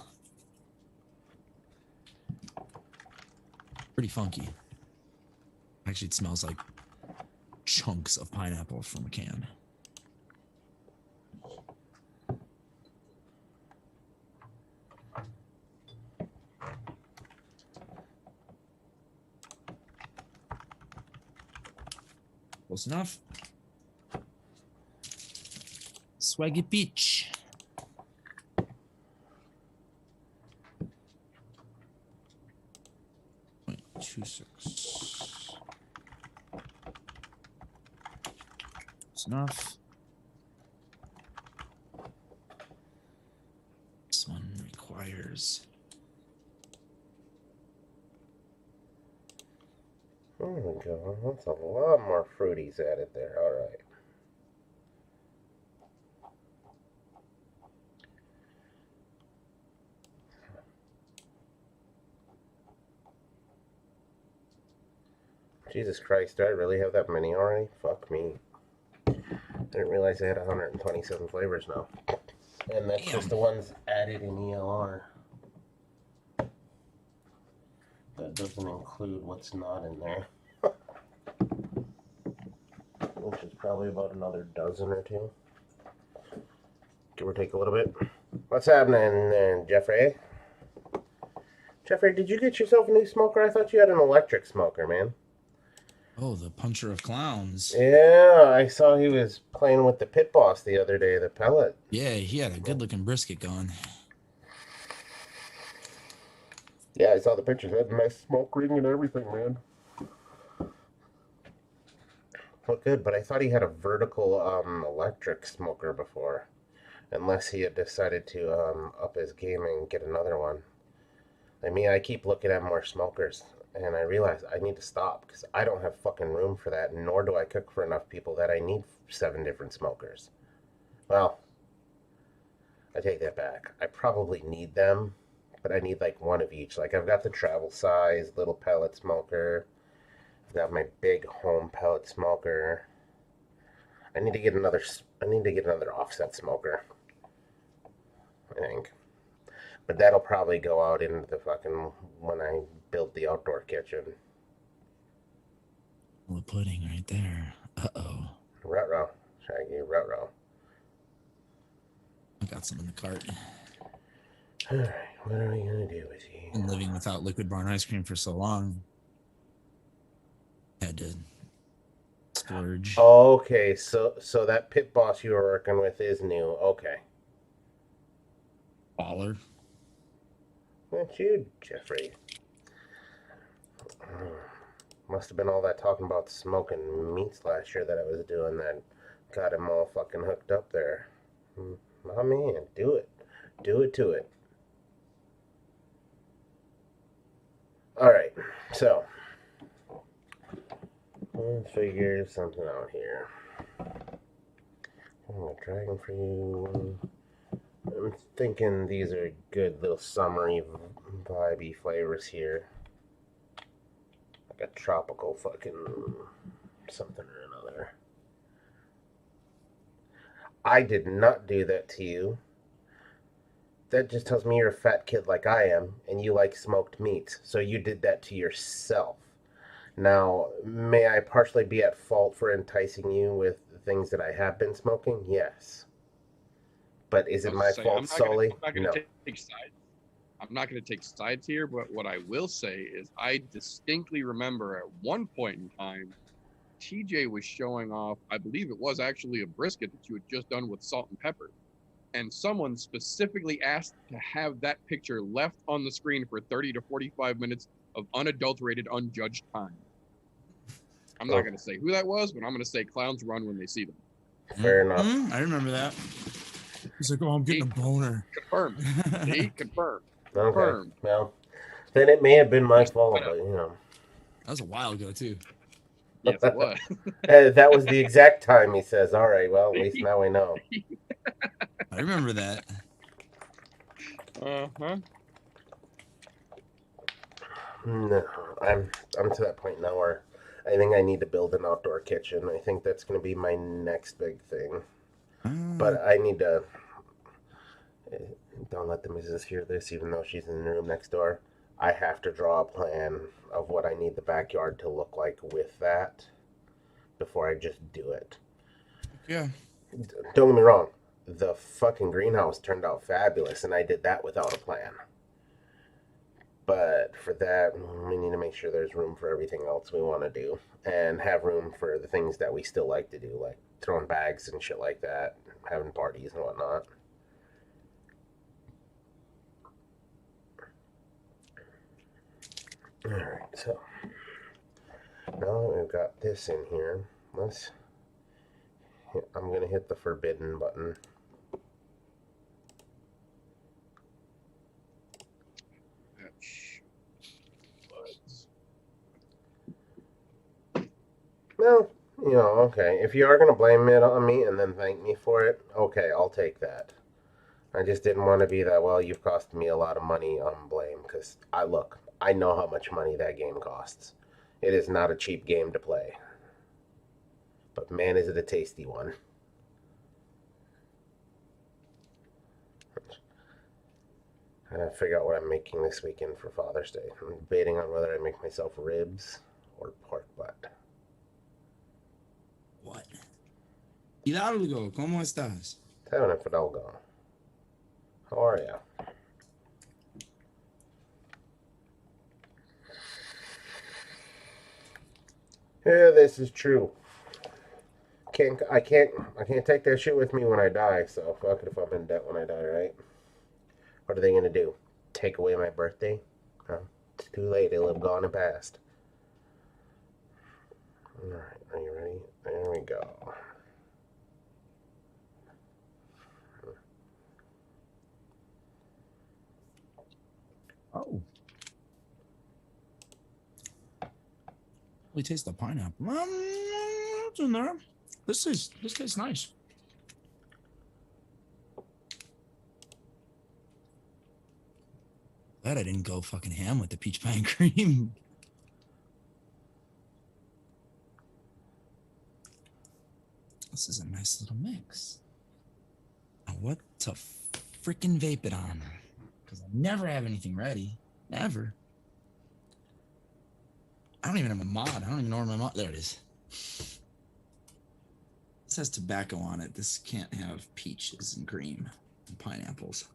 Pretty funky. Actually, it smells like chunks of pineapple from a can. Close enough. Swaggy peach. .26. That's enough. This one requires. Oh my god, that's a lot more fruities added there. Alright. Jesus Christ, do I really have that many already? Fuck me. I didn't realize I had 127 flavors now. And that's just the ones added in ELR. That doesn't include what's not in there. Which is probably about another dozen or two. Give or take a little bit. What's happening then, Jeffrey? Jeffrey, did you get yourself a new smoker? I thought you had an electric smoker, man. Oh, the puncher of clowns. Yeah, I saw he was playing with the pit boss the other day, the pellet. Yeah, he had a good looking brisket going. Yeah, I saw the pictures. It had a nice smoke ring and everything, man. Looked good, but I thought he had a vertical electric smoker before. Unless he had decided to up his game and get another one. I mean, I keep looking at more smokers, and I realize I need to stop because I don't have fucking room for that, nor do I cook for enough people that I need 7 different smokers. Well, I take that back. I probably need them, but I need like one of each. Like I've got the travel size little pellet smoker. I've got my big home pellet smoker. I need to get another offset smoker, I think. But that'll probably go out into the fucking when I build the outdoor kitchen. The pudding right there. Uh-oh. Ruh-roh. Shaggy, ruh-roh. I got some in the cart. Alright, what are we gonna do with you? Been living without Liquid Barn ice cream for so long. Had to splurge. Okay, so that pit boss you were working with is new. Okay. Baller. That's you, Jeffrey. Must have been all that talking about smoking meats last year that I was doing that got him all fucking hooked up there. My man, do it. Do it to it. Alright, so. Let's figure something out here. I'm gonna dragon for you. I'm thinking these are good little summery, vibey flavors here. Like a tropical fucking something or another. I did not do that to you. That just tells me you're a fat kid like I am, and you like smoked meats. So you did that to yourself. Now, may I partially be at fault for enticing you with the things that I have been smoking? Yes. But is I it was my saying, fault solely? I'm not No. gonna take sides. I'm not gonna take sides here, but what I will say is I distinctly remember at one point in time, TJ was showing off, I believe it was actually a brisket that you had just done with salt and pepper. And someone specifically asked to have that picture left on the screen for 30 to 45 minutes of unadulterated, unjudged time. I'm not going to say who that was, but I'm going to say clowns run when they see them. Fair enough. I remember that. He's like, oh, I'm getting a boner. Confirmed. See? Confirmed. Okay. Confirmed. Well, then it may have been my fault, but you know. That was a while ago, too. Yes, it was. That was the exact time, he says. All right, well, at least now we know. I remember that. Uh-huh. No, I'm to that point now where I think I need to build an outdoor kitchen. I think that's going to be my next big thing. But I need to... Don't let the missus hear this, even though she's in the room next door. I have to draw a plan of what I need the backyard to look like with that before I just do it. Yeah. Don't get me wrong. The fucking greenhouse turned out fabulous, and I did that without a plan. But for that, we need to make sure there's room for everything else we want to do, and have room for the things that we still like to do, like throwing bags and shit like that, having parties and whatnot. Alright, so now that we've got this in here, I'm going to hit the forbidden button. Well, you know, okay. If you are going to blame it on me and then thank me for it, okay, I'll take that. I just didn't want to be that, well, you've cost me a lot of money on blame, because I know how much money that game costs. It is not a cheap game to play. But man, is it a tasty one. I gotta figure out what I'm making this weekend for Father's Day. I'm debating on whether I make myself ribs or pork butt. What? Hidalgo, ¿cómo estás? Seven Fidalgo. How are ya? Yeah, this is true. I can't take that shit with me when I die, so fuck it if I'm in debt when I die, right? What are they gonna do? Take away my birthday? No, it's too late, it'll have gone and passed. Alright, are you ready? There we go. Oh. We taste the pineapple. It's in there. This tastes nice. Glad I didn't go fucking ham with the peach pie and cream. This is a nice little mix. Now what to freaking vape it on? Because I never have anything ready. Never. I don't even have a mod. I don't even know where my mod... There it is. This has tobacco on it. This can't have peaches and cream and pineapples.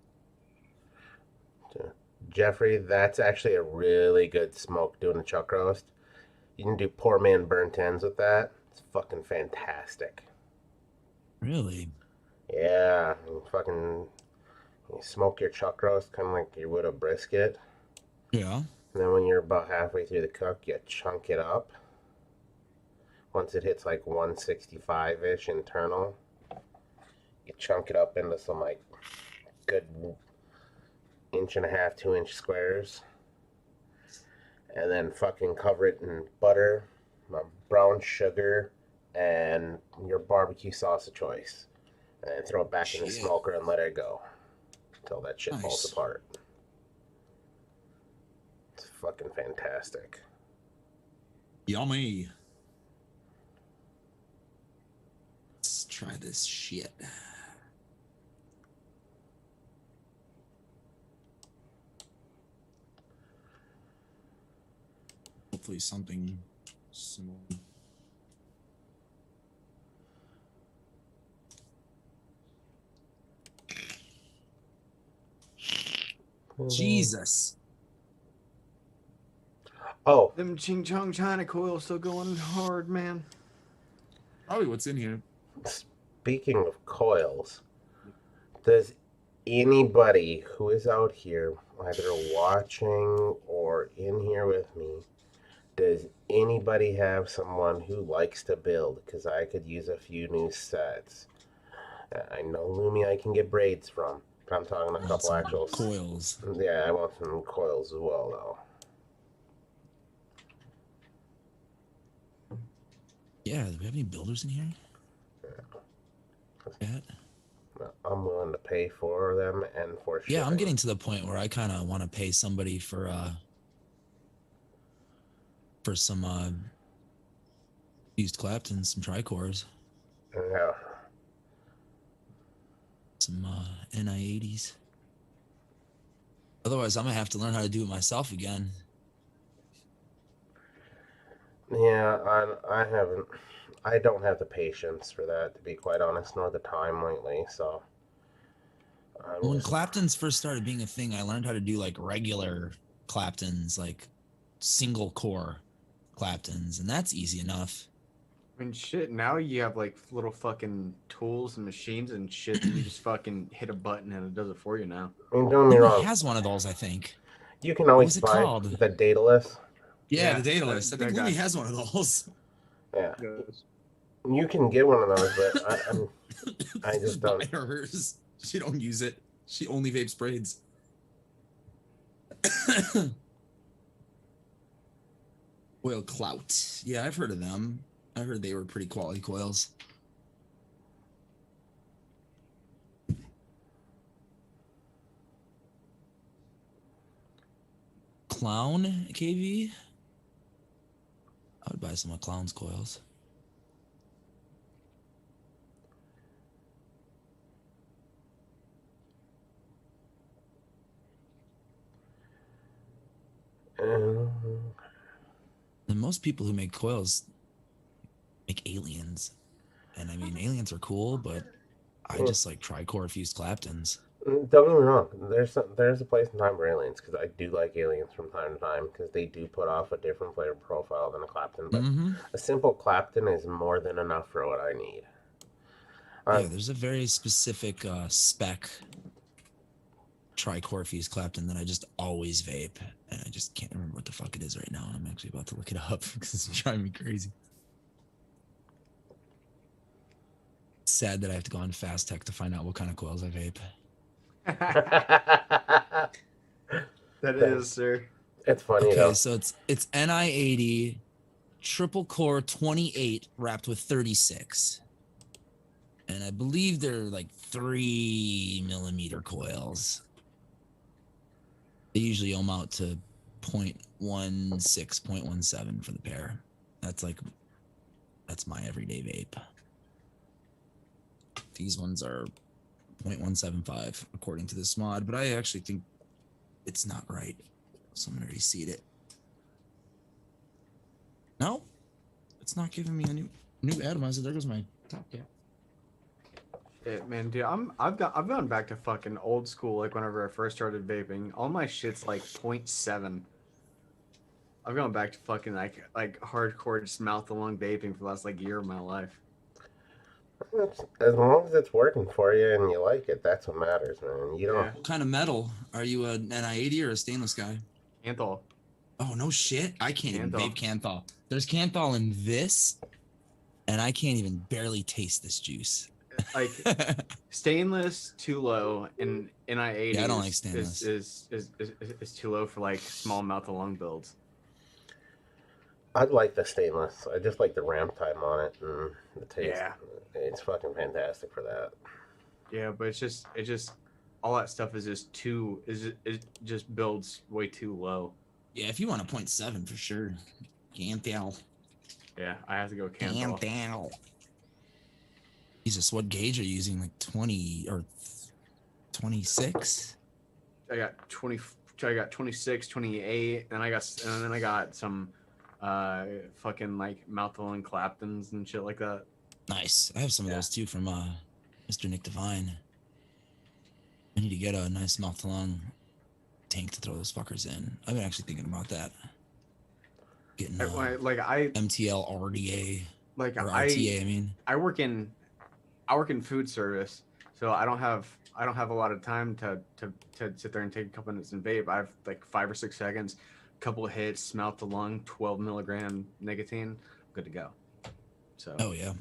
Jeffrey, that's actually a really good smoke doing a chuck roast. You can do poor man burnt ends with that. It's fucking fantastic. Really? Yeah, you smoke your chuck roast kind of like you would a brisket. Yeah. And then when you're about halfway through the cook, you chunk it up. Once it hits like 165-ish internal, you chunk it up into some like good 1.5 to 2 inch squares. and then fucking cover it in butter, brown sugar, and your barbecue sauce of choice, and throw it back in the Shit. smoker and let it go until that shit falls Nice. apart. It's fucking fantastic. Yummy. Let's try this shit. Hopefully something similar. Jesus. Oh, Them Ching Chong China coils still going hard, man. Probably what's in here. speaking of coils, does anybody who is out here, either watching or in here with me, does anybody have someone who likes to build? Because I could use a few new sets. I know Lumi I can get braids from, but I'm talking a Want couple some actual coils. Yeah, I want some coils as well, though. Yeah, do we have any builders in here? Yeah. I'm willing to pay for them and for shipping. Yeah, I'm getting to the point where I kind of want to pay somebody for some used Claptons, some Tricores, Yeah. some NI80s. Otherwise, I'm gonna have to learn how to do it myself again. Yeah, I haven't. I don't have the patience for that, to be quite honest, nor the time lately. So, When Claptons first started being a thing, I learned how to do like regular Claptons, like single core Claptons, and that's easy enough. I mean, shit, now you have like little fucking tools and machines and shit that you just fucking hit a button and it does it for you now. I mean, don't get me Lumi wrong. has one of those, I think. You can always was it buy called? the dataless. Yeah, Yeah, the data list. I that think guy. Lumi has one of those. Yeah, Yes. you can get one of those, but I just don't. buy hers. She don't use it. She only vapes braids. Coil Clout. Yeah, I've heard of them. I heard they were pretty quality coils. Clown KV? I would buy some of Clown's coils. And most people who make coils make aliens. And I mean, aliens are cool, but I just like Tricore fused Claptons. Don't get me wrong. There's a place in time for aliens, because I do like aliens from time to time, because they do put off a different flavor profile than a Clapton. But a simple Clapton is more than enough for what I need. Yeah, there's a very specific spec Tricore fused Clapton that I just always vape, and I just can't remember what the fuck it is right now. I'm actually about to look it up because it's driving me crazy. It's sad that I have to go on Fast Tech to find out what kind of coils I vape. That is, sir. It's funny Okay, though. so it's NI80 triple core 28 wrapped with 36. And I believe they're like 3mm coils. They usually ohm out to 0.16, 0.17 for the pair. That's my everyday vape. These ones are 0.175 according to this mod, but I actually think it's not right. So I'm gonna reseed it. No, it's not giving me a new atomizer. There goes my top cap. Shit, man, dude, I've gone back to fucking old school. Like whenever I first started vaping, all my shit's like 0.7. I've gone back to fucking like hardcore just mouth along vaping for the last like year of my life. As long as it's working for you and you like it, that's what matters, man. You don't. Yeah. What kind of metal? Are you an NI80 or a stainless guy? Anthol. Oh, no shit. I can't even Canthol. vape Canthol. There's Canthol in this, and I can't even barely taste this juice. Like stainless too low, and NI80 Yeah, I don't like stainless. is too low for like small mouth along builds. I like the stainless. I just like the ramp time on it and the taste. Yeah. It's fucking fantastic for that. Yeah, but it's just all that stuff is just too it just builds way too low. Yeah, if you want a 0.7 for sure. Can't tell. Yeah, I have to go Can't cancel. tell. Jesus, what gauge are you using? Like 20 or 26? I got 20. I got 26, 28, and then I got some fucking like Mouthful Claptons and shit like that. Nice. I have some of Yeah. those too from Mr. Nick Devine. I need to get a nice mouth-to-lung tank to throw those fuckers in. I've been actually thinking about that. Getting MTL RDA or RTA. I mean, I work in food service, so I don't have a lot of time to sit there and take a couple minutes and vape. I have like 5 or 6 seconds, couple of hits, mouth to lung, 12 milligram nicotine, good to go. So. Oh yeah.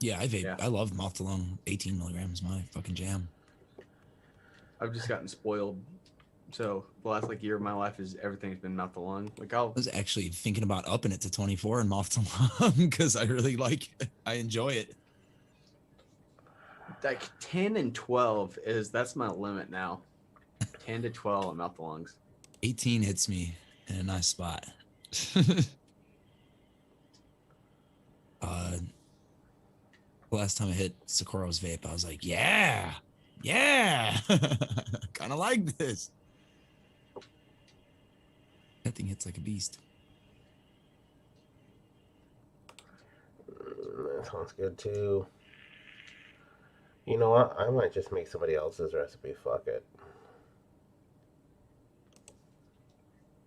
Yeah, I vape. Yeah. I love mouth to lung. 18 milligrams, my fucking jam. I've just gotten spoiled. So the last like year of my life is everything's been mouth to lung. Like I was actually thinking about upping it to 24 and mouth to lung because I really I enjoy it. Like 10 and 12 that's my limit now. 10 to 12 mouth to lungs. 18 hits me in a nice spot. Last time I hit Socorro's vape, I was like, yeah, kind of like this. That thing hits like a beast. That sounds good too. You know what? I might just make somebody else's recipe. Fuck it.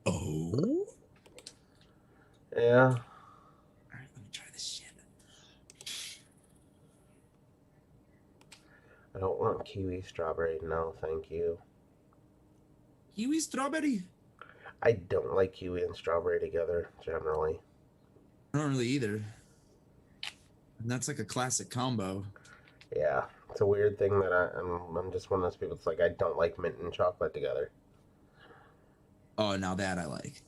Oh? Yeah. All right, let me try this shit. I don't want kiwi strawberry. No, thank you. Kiwi strawberry? I don't like kiwi and strawberry together, generally. I don't really either. And that's like a classic combo. Yeah. It's a weird thing that I'm just one of those people that's like, I don't like mint and chocolate together. Oh, now that I like.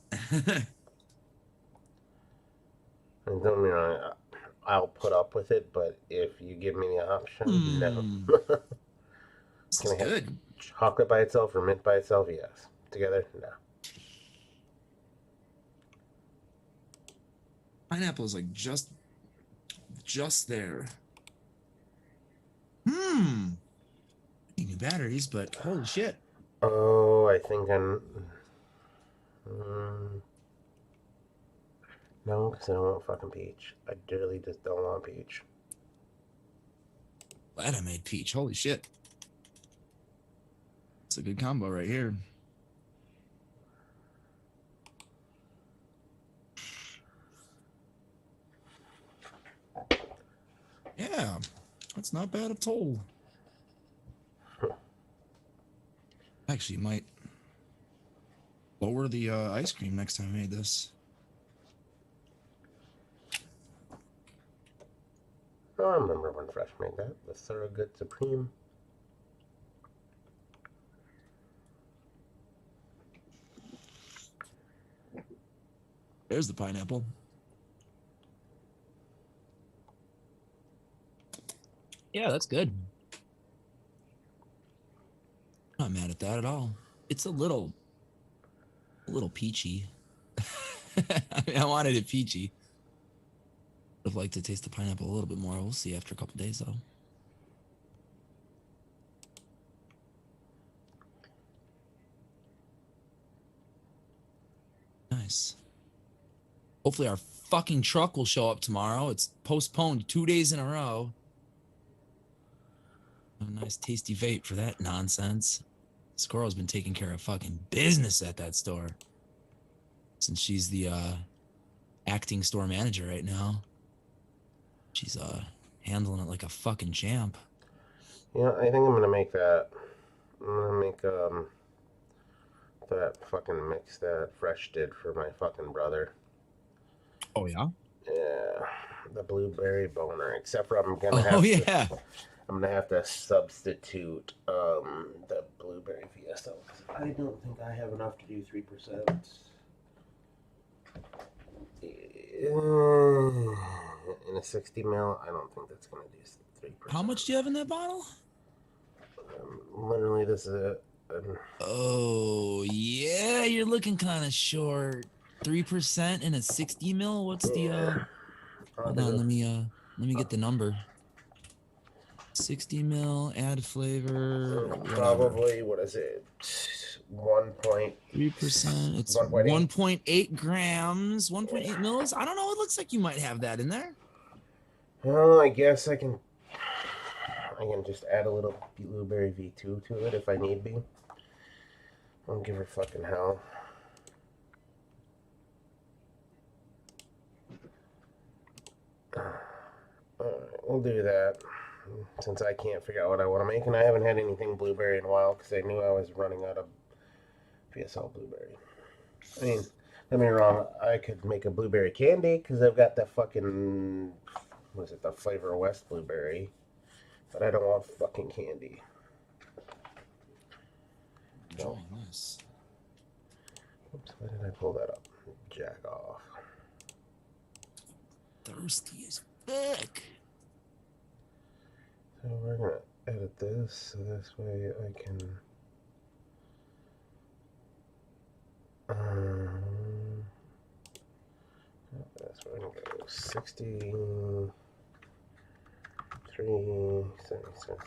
And don't mean I'll put up with it, but if you give me the option, no. This is good. Chocolate by itself or mint by itself, yes. Together, no. Pineapple is like just there. New batteries, but holy shit. Oh, I think I'm... no, because I don't want fucking peach. I really just don't want peach. Glad I made peach. Holy shit. It's a good combo right here. Yeah, that's not bad at all. Actually, might lower the ice cream next time I made this. Oh, I remember when Fresh made that. The Surrogate Supreme. There's the pineapple. Yeah, that's good. Not mad at that at all. It's a little peachy. I mean, I wanted it peachy. Would have liked to taste the pineapple a little bit more. We'll see after a couple days, though. Nice. Hopefully our fucking truck will show up tomorrow. It's postponed 2 days in a row. A nice tasty vape for that nonsense. Squirrel's been taking care of fucking business at that store. Since she's the acting store manager right now. She's handling it like a fucking champ. Yeah, I think I'm gonna make that. I'm gonna make that fucking mix that Fresh did for my fucking brother. Oh yeah? Yeah. The blueberry boner. Except for I'm gonna have to substitute the blueberry fiesta. I don't think I have enough to do 3%. Yeah. in a 60 mil, I don't think that's gonna do 3%. How much do you have in that bottle? Literally, this is a. Oh yeah, you're looking kind of short. 3% in a 60 mil. What's the Hold on, let me get the number. 60 mil, add flavor, whatever. Probably, what is it? 1.3%. 3%. It's 1.8. 1.8 grams, 1.8 mils. I don't know. It looks like you might have that in there. Well, I guess I can just add a little blueberry V2 to it if I need be. I don't give her fucking hell. Alright, we'll do that. Since I can't figure out what I want to make, and I haven't had anything blueberry in a while because I knew I was running out of PSL blueberry. I mean, don't get me wrong, I could make a blueberry candy because I've got that fucking, what is it, the Flavor West blueberry. But I don't want fucking candy. Enjoying this. Oops, why did I pull that up? Jack off. Thirsty as fuck. So we're gonna edit this so this way I can. That's where we're gonna go. 63, 77.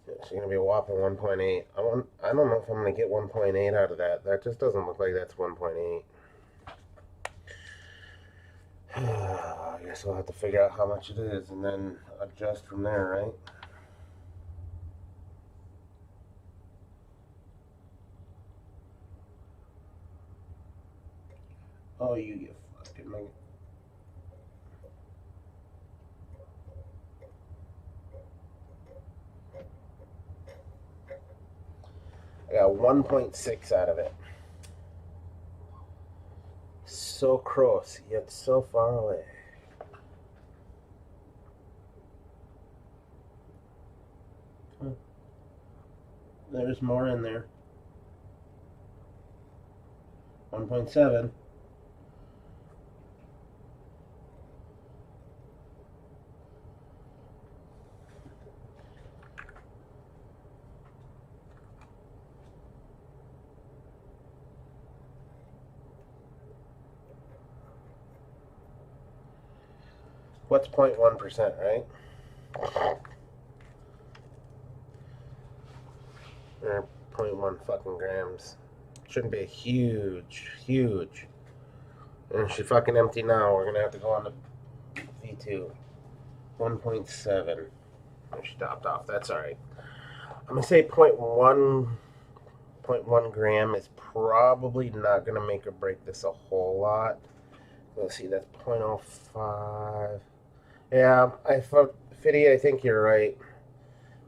It's gonna be a whopping 1.8. I don't know if I'm gonna get 1.8 out of that. That just doesn't look like that's 1.8. I guess we'll have to figure out how much it is and then adjust from there, right? Oh, you fucking man. I got 1.6 out of it. So close, yet so far away. There's more in there. 1.7. What's 0.1%, right? Or 0.1 fucking grams. Shouldn't be a huge. And she's fucking empty now. We're gonna have to go on to V2. 1.7. She topped off. That's alright. I'm gonna say 0.1 gram is probably not gonna make or break this a whole lot. Let's see, that's 0.05. Yeah, Fiddy, I think you're right.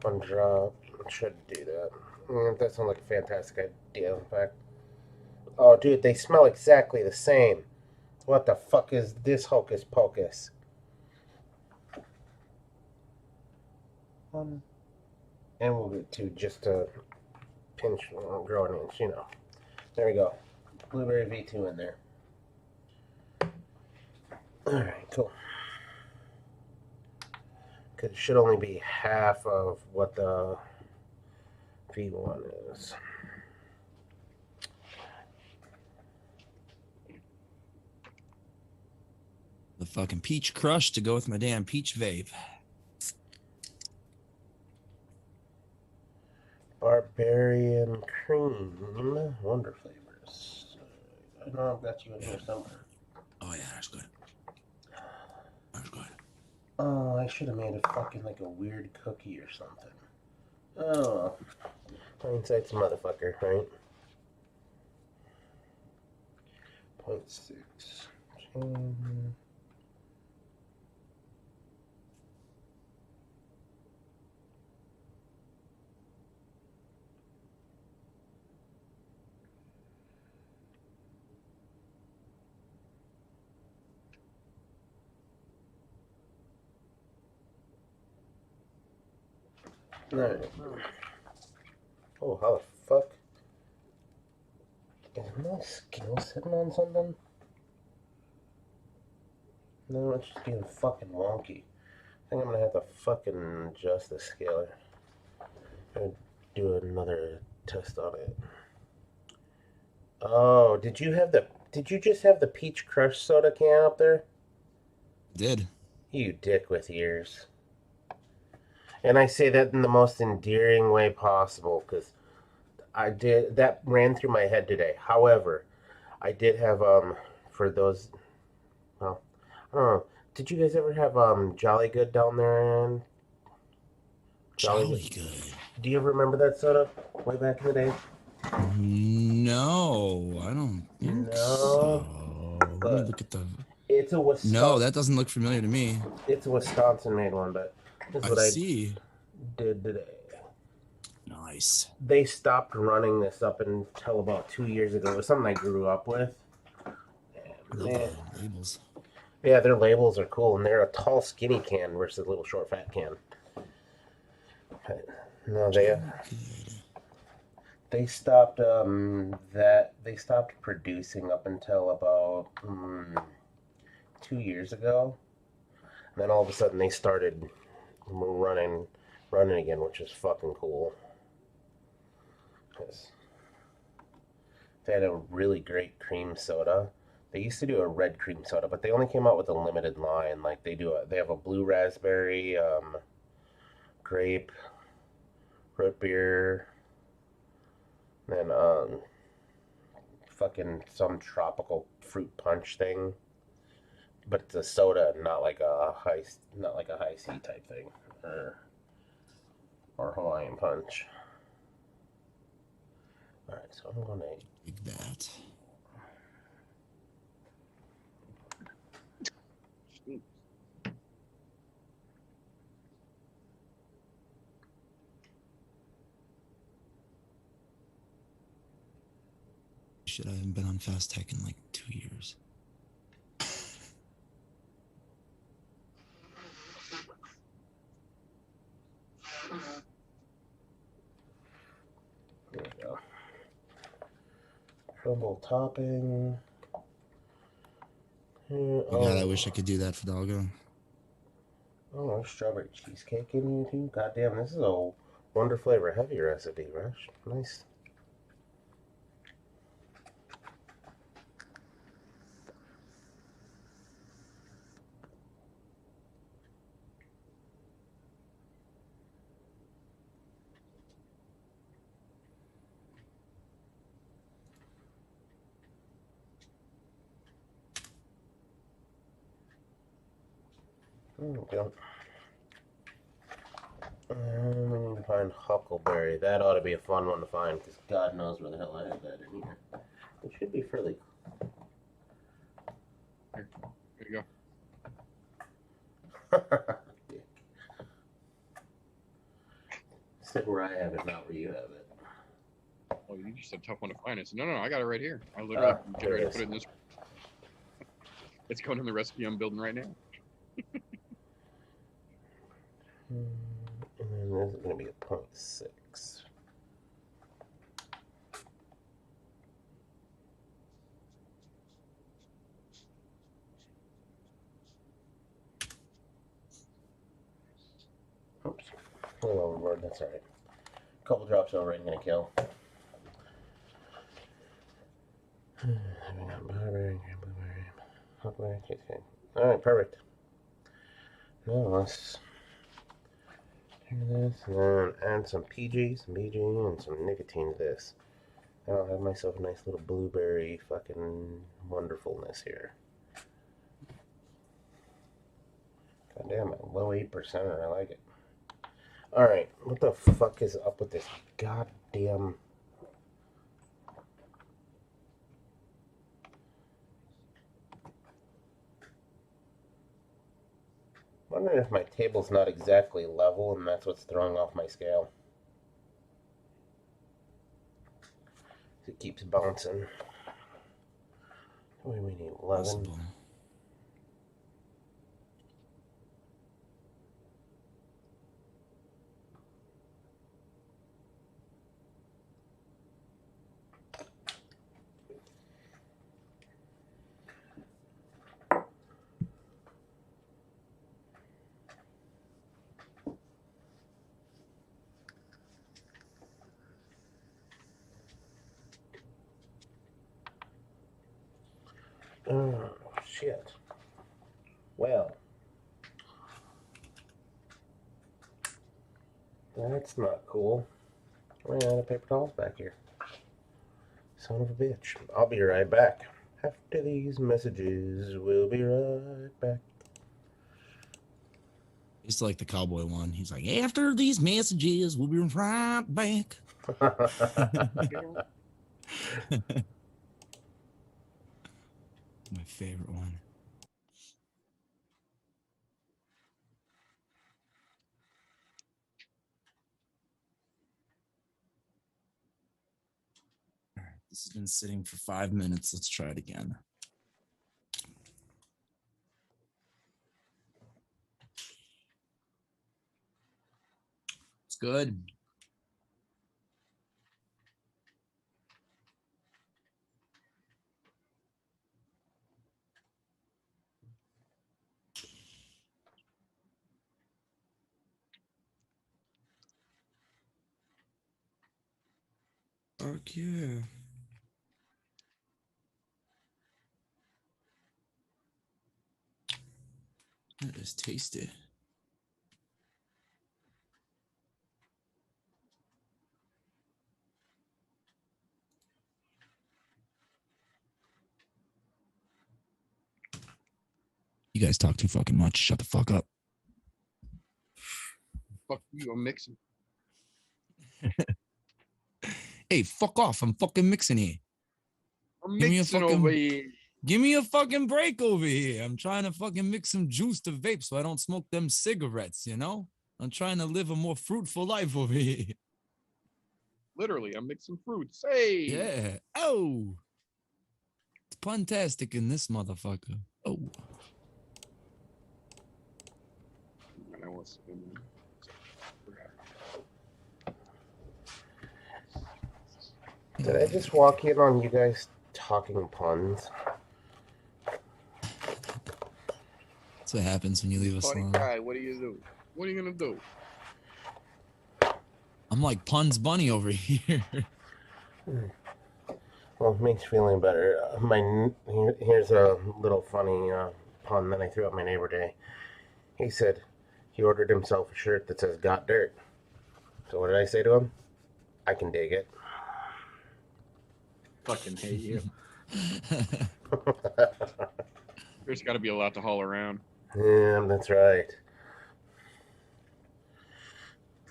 One drop. Should do that. That sounds like a fantastic idea, in fact. Oh, dude, they smell exactly the same. What the fuck is this hocus pocus? And we'll do two just a pinch, grow an inch, you know. There we go. Blueberry V2 in there. Alright, cool. Because it should only be half of what the V1 is. The fucking peach crush to go with my damn peach vape. Barbarian cream. Wonder flavors. I know I've got you in here somewhere. Oh yeah, that's good. That's good. Oh, I should have made a fucking like a weird cookie or something. Oh, hindsight's a motherfucker, right? 0.6. Alright. Oh, how the fuck? Is my scale sitting on something? No, it's just being fucking wonky. I think I'm gonna have to fucking adjust the scaler. And do another test on it. Oh, did you just have the peach crush soda can up there? Did. You dick with ears. And I say that in the most endearing way possible, because that ran through my head today. However, I did have for those, well, I don't know. Did you guys ever have Jolly Good down there? And Jolly Good. Do you ever remember that soda way back in the day? No, I don't think No, so. Let me but look at the. it's a Wisconsin. No, that doesn't look familiar to me. It's a Wisconsin-made one, but this is what I see. did today. Nice. They stopped running this up until about 2 years ago. It was something I grew up with. The labels. Yeah, their labels are cool, and they're a tall, skinny can versus a little short, fat can. But no, they stopped they stopped producing up until about 2 years ago, and then all of a sudden they started running again, which is fucking cool. Because they had a really great cream soda. They used to do a red cream soda, but they only came out with a limited line. Like they have a blue raspberry, grape, root beer, then fucking some tropical fruit punch thing. But it's a soda, not like a high C type thing, or Hawaiian punch. All right, so I'm gonna take that. Shit, I haven't been on Fast Tech in like 2 years. There we go. Crumble topping. God, I wish I could do that for Doggo. Oh, there's strawberry cheesecake in here too. God damn, this is a Wonder Flavor Heavy recipe, Rush. Nice. We need to find Huckleberry. That ought to be a fun one to find, because God knows where the hell I have that in here. It should be fairly. Here you go. Sit where I have it, not where you have it. Oh, you just a tough one to find. It's no, I got it right here. I literally get ready to put it in this. It's going in the recipe I'm building right now. And then this is going to be a 0.6. Oops. A little overboard, that's alright. A couple drops over ain't going to kill. Alright, perfect. Now let's do this and then add some PG, and some nicotine to this. I'll have myself a nice little blueberry fucking wonderfulness here. God damn it, low 8%er, I like it. Alright, what the fuck is up with this goddamn... I'm wondering if my table's not exactly level and that's what's throwing off my scale. It keeps bouncing. We need 11. Possible. Oh, shit. Well. That's not cool. Ran out of paper towels back here. Son of a bitch. I'll be right back. After these messages, we'll be right back. It's like the cowboy one. He's like, after these messages, we'll be right back. My favorite one. All right, this has been sitting for 5 minutes. Let's try it again. It's good. Fuck yeah. That is tasty. You guys talk too fucking much. Shut the fuck up. Fuck you, I'm mixing. Hey, fuck off. I'm fucking mixing here. I'm Give me a mixing fucking- over here. Give me a fucking break over here. I'm trying to fucking mix some juice to vape so I don't smoke them cigarettes, you know? I'm trying to live a more fruitful life over here. Literally, I'm mixing fruits. Hey. Yeah. Oh. It's puntastic in this motherfucker. Oh. And I was Did I just walk in on you guys talking puns? That's what happens when you leave us funny alone. guy. What do you do? What are you gonna do? I'm like Puns Bunny over here. Well, it makes me feeling better. Here's a little funny pun that I threw at my neighbor today. He said he ordered himself a shirt that says "Got Dirt." So what did I say to him? I can dig it. Fucking hate you. There's got to be a lot to haul around. Yeah, that's right.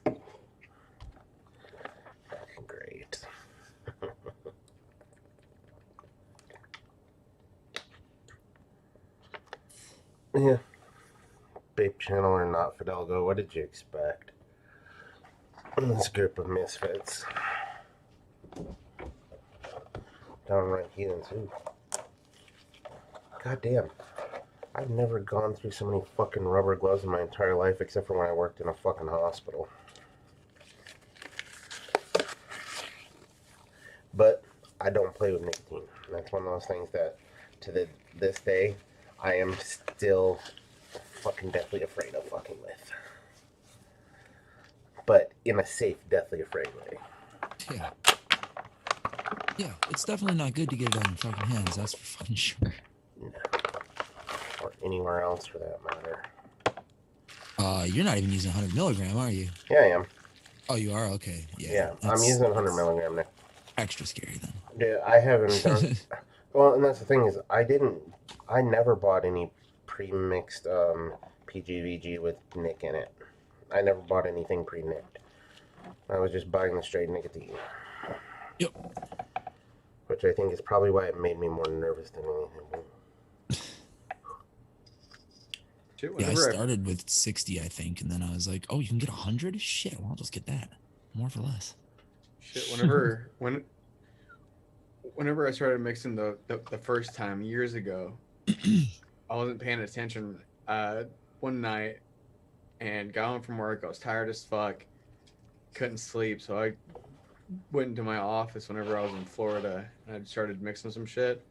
Fucking great. Yeah. Bape channel or not, Fidalgo, what did you expect? This group of misfits. Downright heathens. Ooh. God damn. I've never gone through so many fucking rubber gloves in my entire life except for when I worked in a fucking hospital. But I don't play with nicotine. That's one of those things that to this day I am still fucking deathly afraid of fucking with. But in a safe, deathly afraid way. Yeah. Yeah, it's definitely not good to get it on your fucking hands. That's for fucking sure. No. Or anywhere else for that matter. You're not even using 100 milligram, are you? Yeah, I am. Oh, you are? Okay. Yeah. Yeah, I'm that's using 100 milligram now. extra scary then. Dude, I haven't done. Well, and that's the thing is, I never bought any pre-mixed PGVG with Nick in it. I never bought anything pre-nicked. I was just buying the straight nicotine. Yep. Which I think is probably why it made me more nervous than anything. Shit, Yeah, I whenever started with 60, I think, and then I was like, oh, you can get 100? Shit, well, I'll just get that. More for less. Whenever I started mixing the first time years ago, I wasn't paying attention one night and got home from work. I was tired as fuck, couldn't sleep, so I went into my office whenever I was in Florida and I started mixing some shit.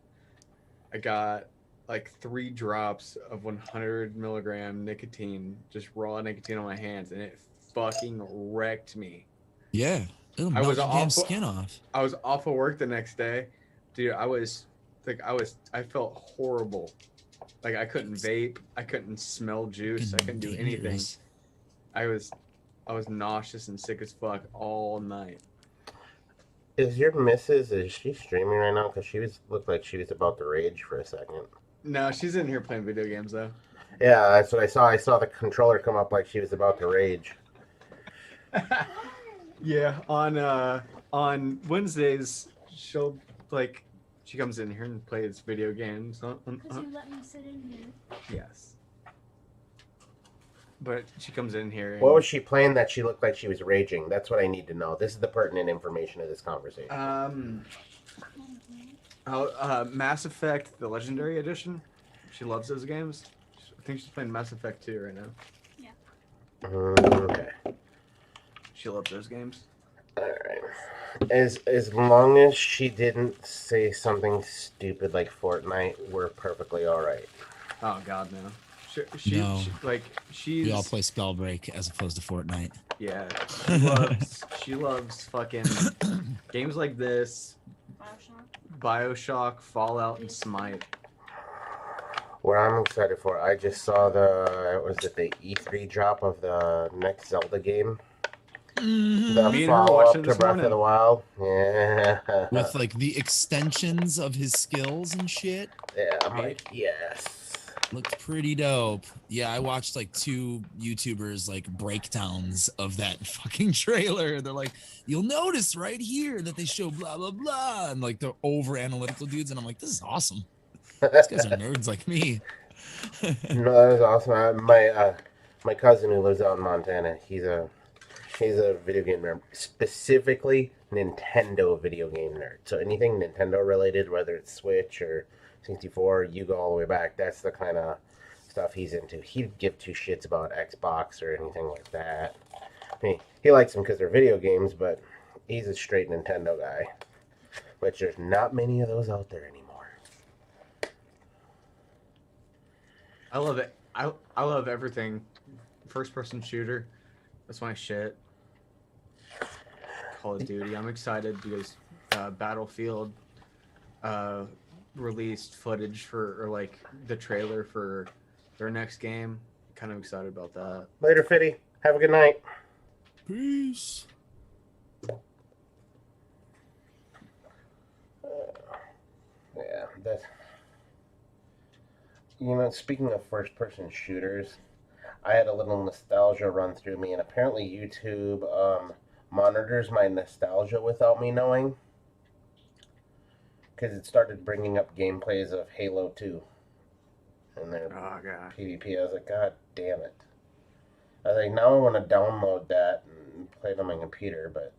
I got like 3 drops of 100 milligram nicotine, just raw nicotine on my hands, and it fucking wrecked me. Yeah. It'll melt your damn skin off. I was off of work the next day. Dude, I was like I felt horrible. Like I couldn't vape, I couldn't smell juice, I couldn't do anything. Dangerous. I was nauseous and sick as fuck all night. Is your missus, is she streaming right now? Because looked like she was about to rage for a second. No, she's in here playing video games though. Yeah, that's what I saw. I saw the controller come up like she was about to rage. Yeah, on Wednesdays she'll like she comes in here and plays video games. Because you let me sit in here. Yes. But she comes in here. And, What was she playing that she looked like she was raging? That's what I need to know. This is the pertinent information of this conversation. Mass Effect, the Legendary Edition. She loves those games. I think she's playing Mass Effect 2 right now. Okay. She loves those games. All right. As long as she didn't say something stupid like Fortnite, we're perfectly all right. Oh God, no. No. She's. We all play Spellbreak as opposed to Fortnite. Yeah. She loves fucking games like this. Bioshock, Fallout, and Smite. What I'm excited for, I just saw the E3 drop of the next Zelda game. The Me and her follow-up watching to this Breath morning. of the Wild. Yeah. With like the extensions of his skills and shit. Yeah, I'm like, yes. Looked pretty dope. Yeah, I watched like 2 YouTubers like breakdowns of that fucking trailer. They're like, you'll notice right here that they show blah blah blah, and like they're over analytical dudes, and I'm like, this is awesome. These guys are nerds like me. No, that was awesome. My cousin who lives out in Montana, he's a video game nerd, specifically Nintendo video game nerd. So anything Nintendo related, whether it's Switch or 64, you go all the way back. That's the kind of stuff he's into. He'd give 2 shits about Xbox or anything like that. I mean, he likes them because they're video games, but he's a straight Nintendo guy, which there's not many of those out there anymore. I love it. I love everything. First person shooter. That's my shit. Call of Duty. I'm excited because Battlefield released footage or like the trailer for their next game. Kind of excited about that. Later, Fitty. Have a good night. Peace. Yeah, that's... speaking of first-person shooters, I had a little nostalgia run through me, and apparently YouTube monitors my nostalgia without me knowing, because it started bringing up gameplays of Halo 2 and their Oh god. PvP. I was like, God damn it. I was like, now I want to download that and play it on my computer, but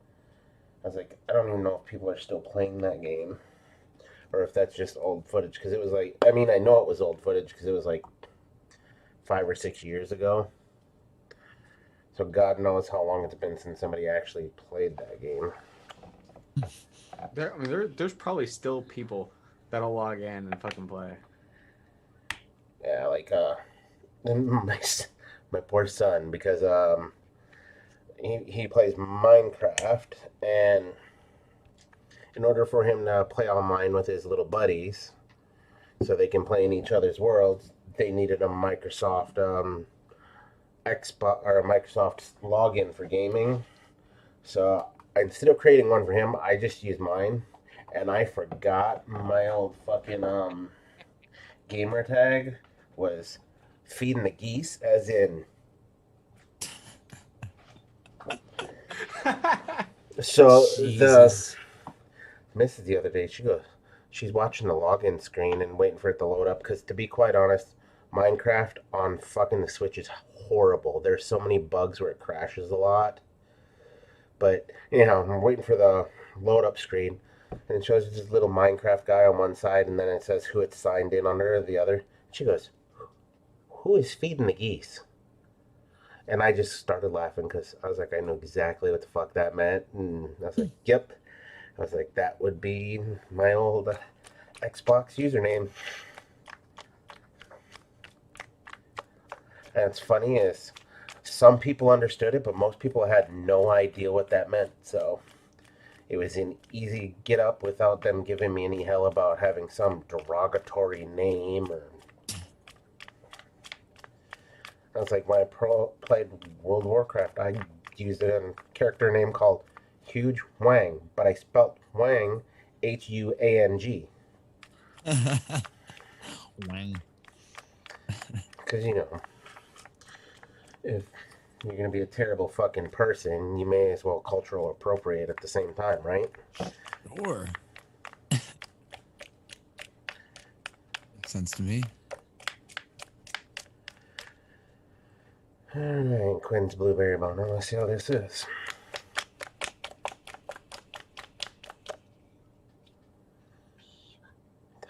I was like, I don't even know if people are still playing that game, or if that's just old footage, because it was like, I mean, I know it was old footage because it was like 5 or 6 years ago. So God knows how long it's been since somebody actually played that game. There's probably still people that'll log in and fucking play. Yeah, like my poor son, because he plays Minecraft, and in order for him to play online with his little buddies, so they can play in each other's worlds, they needed a Microsoft Xbox or a Microsoft login for gaming. So instead of creating one for him, I just used mine, and I forgot my old fucking gamer tag was feeding the geese, as in. So Jesus. the Mrs. the other day, she's watching the login screen and waiting for it to load up, because to be quite honest, Minecraft on fucking the Switch is horrible. There's so many bugs where it crashes a lot. But, I'm waiting for the load up screen, and it shows this little Minecraft guy on one side, and then it says who it's signed in under the other. She goes, who is feeding the geese? And I just started laughing, because I was like, I know exactly what the fuck that meant. And I was like, yep. I was like, that would be my old Xbox username. And it's funny is, some people understood it, but most people had no idea what that meant. So, It was an easy get up without them giving me any hell about having some derogatory name. Or I was like, when I played World of Warcraft, I used a character name called Huge Wang, but I spelt Wang Huang. Wang. Because, you know, if you're going to be a terrible fucking person, you may as well cultural appropriate at the same time, right? Sure. Makes sense to me. Alright, Quinn's Blueberry Boner. Let's see how this is.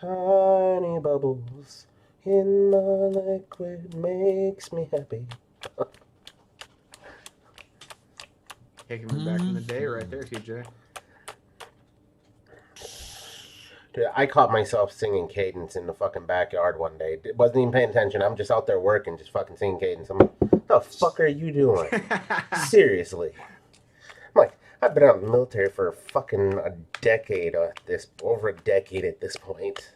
Tiny bubbles in my liquid makes me happy. Taking me back in the day right there, TJ. Dude, I caught myself singing Cadence in the fucking backyard one day. Wasn't even paying attention. I'm just out there working, just fucking singing Cadence. I'm like, what the fuck are you doing? Seriously. I'm like, I've been out in the military for fucking a decade over a decade at this point.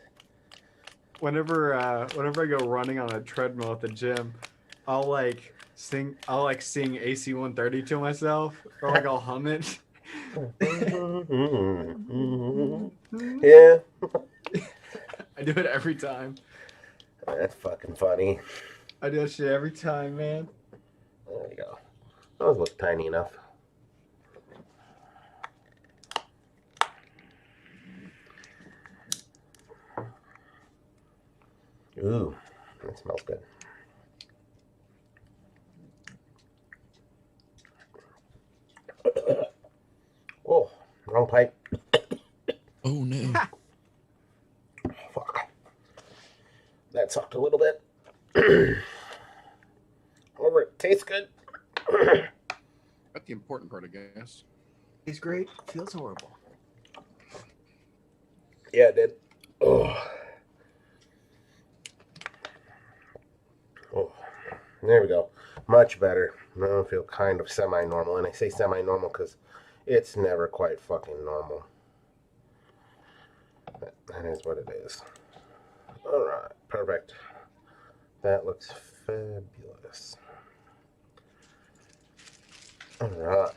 Whenever I go running on a treadmill at the gym, I'll sing AC-130 to myself, or like I'll hum it. Yeah. I do it every time. That's fucking funny. I do that shit every time, man. There you go. Those look tiny enough. Ooh, that smells good. Oh, wrong pipe. Oh no. Fuck. That sucked a little bit. However, it tastes good. That's the important part, I guess. He's great. Feels horrible. Yeah, it did. Oh. Oh. There we go. Much better. Now I feel kind of semi-normal. And I say semi-normal because it's never quite fucking normal. That is what it is. Alright, perfect. That looks fabulous. Alright.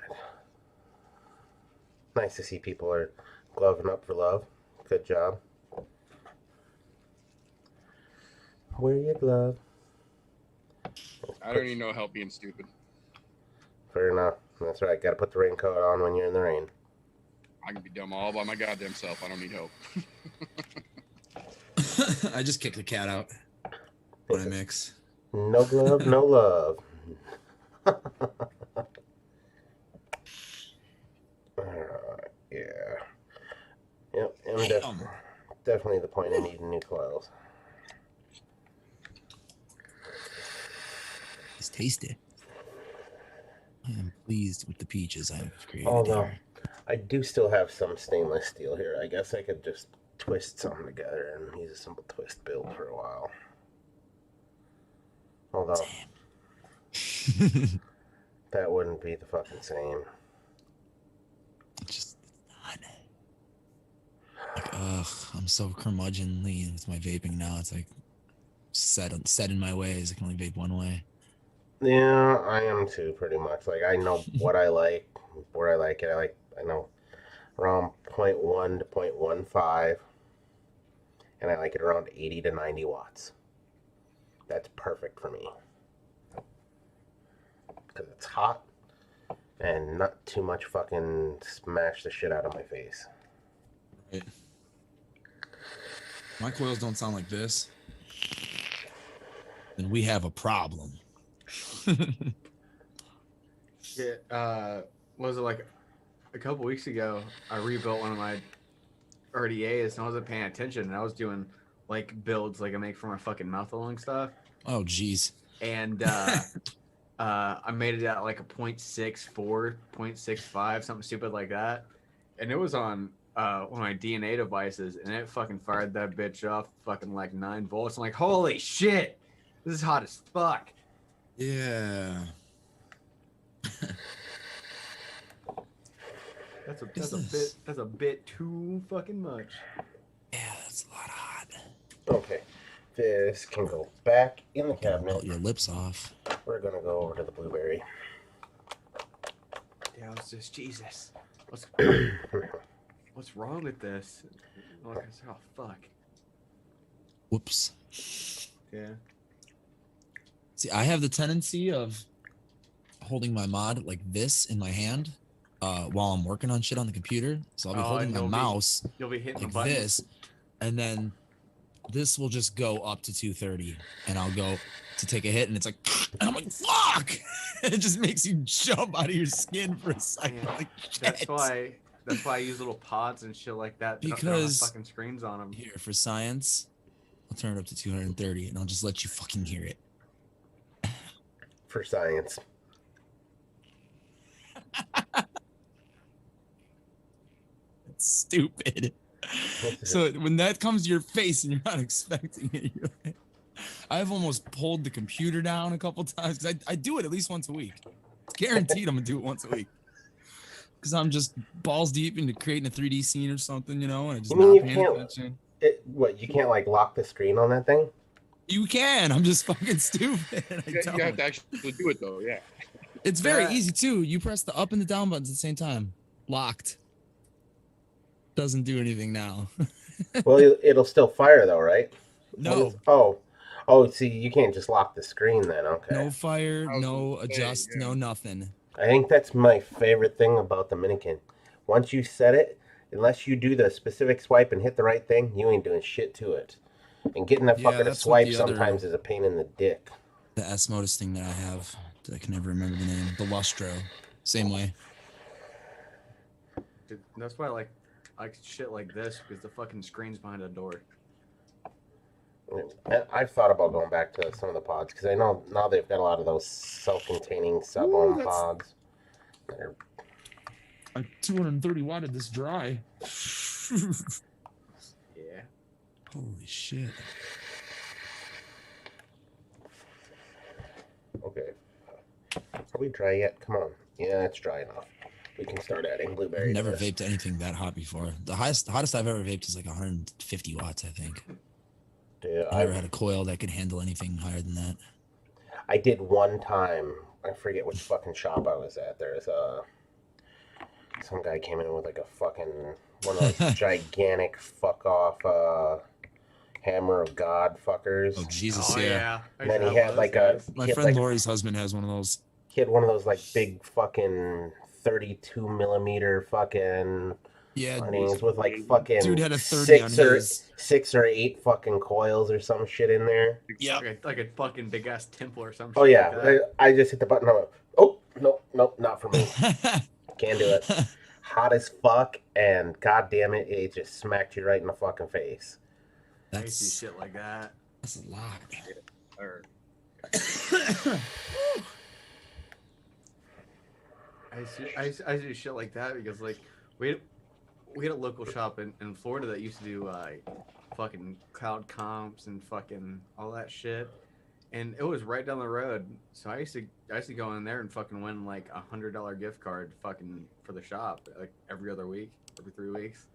Nice to see people are gloving up for love. Good job. Wear your glove. I don't need no help being stupid. Fair enough. That's right. Got to put the raincoat on when you're in the rain. I can be dumb all by my goddamn self. I don't need help. I just kick the cat out when I mix. No glove, no love. Yeah. Yep. And definitely the point of needing new coils. It's tasty. I am pleased with the peaches I have created Although, here. I do still have some stainless steel here. I guess I could just twist something together and use a simple twist build for a while. Although, that wouldn't be the fucking same. Just not. Like, ugh, I'm so curmudgeonly with my vaping now. It's like set in my ways. I can only vape one way. Yeah, I am too, pretty much. Like, I know what I like, where I like it. I know around 0.1 to 0.15, and I like it around 80 to 90 watts. That's perfect for me. Because it's hot and not too much fucking smash the shit out of my face. Right. My coils don't sound like this. Then we have a problem. Yeah, was it like a couple weeks ago? I rebuilt one of my RDAs and I wasn't paying attention, and I was doing like builds like I make for my fucking mouth along stuff. Oh, geez. And I made it at like a 0.64, 0.65, something stupid like that. And it was on one of my DNA devices, and it fucking fired that bitch off fucking like 9 volts. I'm like, holy shit, this is hot as fuck. Yeah. That's a bit too fucking much. Yeah, that's a lot of hot. Okay. This can go back in the Gonna cabinet. melt your lips off. We're gonna go over to the blueberry. Yeah, it's just Jesus. What's wrong with this? Oh fuck. Whoops. Yeah. See, I have the tendency of holding my mod like this in my hand while I'm working on shit on the computer. So I'll be holding my mouse You'll be hitting like the buttons. this, and then this will just go up to 230, and I'll go to take a hit, and it's like, and I'm like, fuck! It just makes you jump out of your skin for a second. Yeah. Like, That's shit. why I use little pods and shit like that. They don't have Because fucking screens on them. here for science, I'll turn it up to 230, and I'll just let you fucking hear it. For science. It's stupid. So when that comes to your face and you're not expecting it, you're like, I've almost pulled the computer down a couple times because I do it at least once a week. It's guaranteed I'm gonna do it once a week. Because I'm just balls deep into creating a 3D scene or something, and I just You mean not you paying can't- attention. You can't like lock the screen on that thing? You can. I'm just fucking stupid. I You don't. have to actually do it though. Yeah. It's very Yeah. easy too. You press the up and the down buttons at the same time. Locked. Doesn't do anything now. Well, it'll still fire though, right? No. Oh, see, you can't just lock the screen then. Okay. No fire, I was no gonna say, adjust, yeah. no nothing. I think that's my favorite thing about the Minikin. Once you set it, unless you do the specific swipe and hit the right thing, you ain't doing shit to it. And getting that Yeah, fucker to that's what swipe the other- sometimes is a pain in the dick. The S modus thing that I have, that I can never remember the name. The Lustro. Same way. Dude, that's why I like shit like this because the fucking screen's behind the door. And I've thought about going back to some of the pods because I know now they've got a lot of those self-containing sub-ohm that's- pods. That are, 230 watted this dry. Yeah. Holy shit. okay. Are we dry yet? Come on. Yeah, it's dry enough. We can start adding blueberry. I've never to this. vaped anything that hot before. The hottest I've ever vaped is like 150 watts, I think. Dude, I never had a coil that could handle anything higher than that. I did one time. I forget which fucking shop I was at. There's some guy came in with like a fucking one of those gigantic fuck off hammer of God fuckers. Oh Jesus, Oh yeah. yeah. I And then used he to have had one of like those a guys. My he had, friend like, Lori's husband has one of those. he had one of those like big fucking 32 millimeter fucking Yeah, things with like fucking dude had a 30 on his. 6 or 8 fucking coils or some shit in there. Yeah. Like a fucking big ass temple or something. Oh yeah, I just hit the button. I'm like, oh no, not for me. Can't do it. Hot as fuck, and god damn it, it just smacked you right in the fucking face. I used to do That's shit like that. a lot. Or I used to do shit like that because like we had a local shop in Florida that used to do fucking cloud comps and fucking all that shit, and it was right down the road. So I used to go in there and fucking win like $100 gift card fucking for the shop like every other week, every 3 weeks.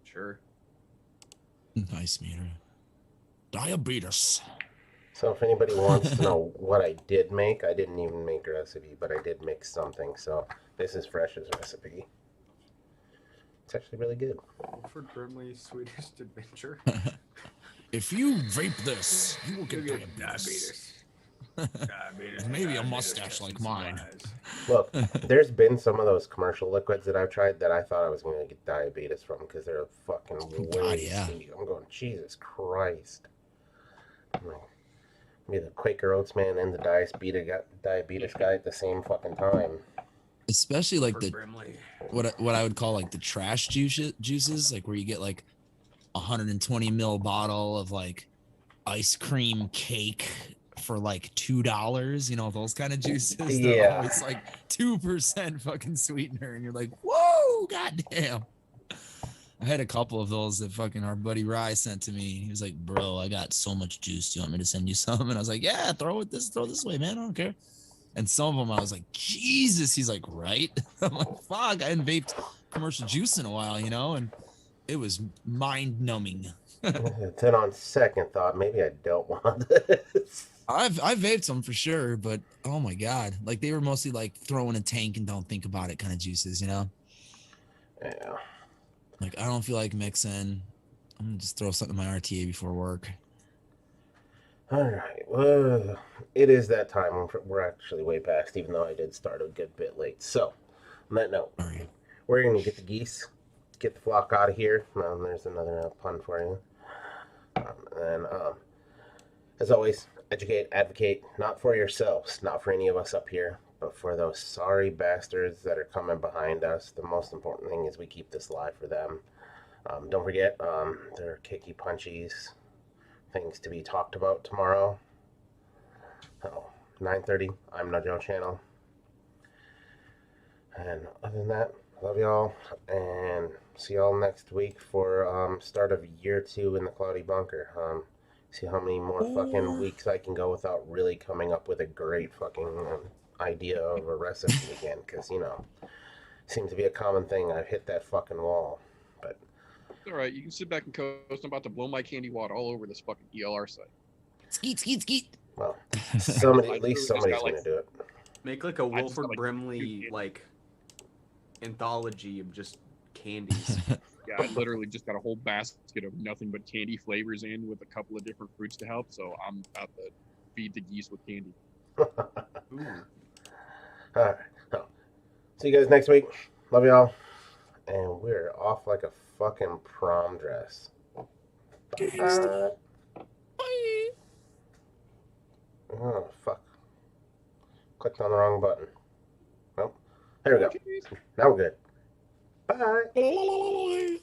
Sure. Nice meter. Diabetes. So if anybody wants to know what I did make, I didn't even make a recipe, but I did mix something. So this is Fresh's recipe. It's actually really good. Wilford Brimley's Sweetest Adventure. If you vape this, you will You get get diabetes. Diabetes. Maybe a mustache like mine. Look, there's been some of those commercial liquids that I've tried that I thought I was going to get diabetes from because they're fucking God, yeah. sweet. I'm going, Jesus Christ. I'm like, be the Quaker Oats man and the diabetes guy at the same fucking time. Especially like Wilford the Brimley. what I would call like the trash juices, like where you get like 120 ml bottle of like ice cream cake for like $2, you know, those kind of juices. They're Yeah. always like 2% fucking sweetener, and you're like, whoa, goddamn. I had a couple of those that fucking our buddy Rye sent to me. He was like, bro, I got so much juice. Do you want me to send you some? And I was like, yeah, throw this way, man. I don't care. And some of them I was like, Jesus. He's like, right? I'm like, fuck, I hadn't vaped commercial juice in a while, you know, and it was mind numbing. Then on second thought, maybe I don't want this. I've vaped some for sure, but oh my god, like they were mostly like throw in a tank and don't think about it kind of juices, you know. Yeah. Like I don't feel like mixing. I'm gonna just throw something in my RTA before work. All right. Well, it is that time. We're actually way past, even though I did start a good bit late. So, on that note, All right. we're going to get the geese, get the flock out of here. There's another pun for you. And as always, educate, advocate, not for yourselves, not for any of us up here, but for those sorry bastards that are coming behind us. The most important thing is we keep this live for them. Don't forget, there are kicky punchies, things to be talked about tomorrow. 9:30, I'm No Joe channel. And other than that, love y'all, and see y'all next week for start of year 2 in the Cloudy Bunker. See how many more fucking weeks I can go without really coming up with a great fucking idea of a recipe again, because, you know, seems to be a common thing. I've hit that fucking wall. But It's all right. You can sit back and coast. I'm about to blow my candy wad all over this fucking ELR site. Skeet, skeet, skeet. well, somebody, I at least literally just somebody's got, gonna do it. Make like a I just got, Wilford like, Brimley two- like anthology of just candies. Yeah, I literally just got a whole basket of nothing but candy flavors in with a couple of different fruits to help. So I'm about to feed the geese with candy. Ooh. All right. So, see you guys next week. Love y'all. And we're off like a fucking prom dress. Gangsta. Oh, fuck. Clicked on the wrong button. Well, there we go. Now we're good. Bye.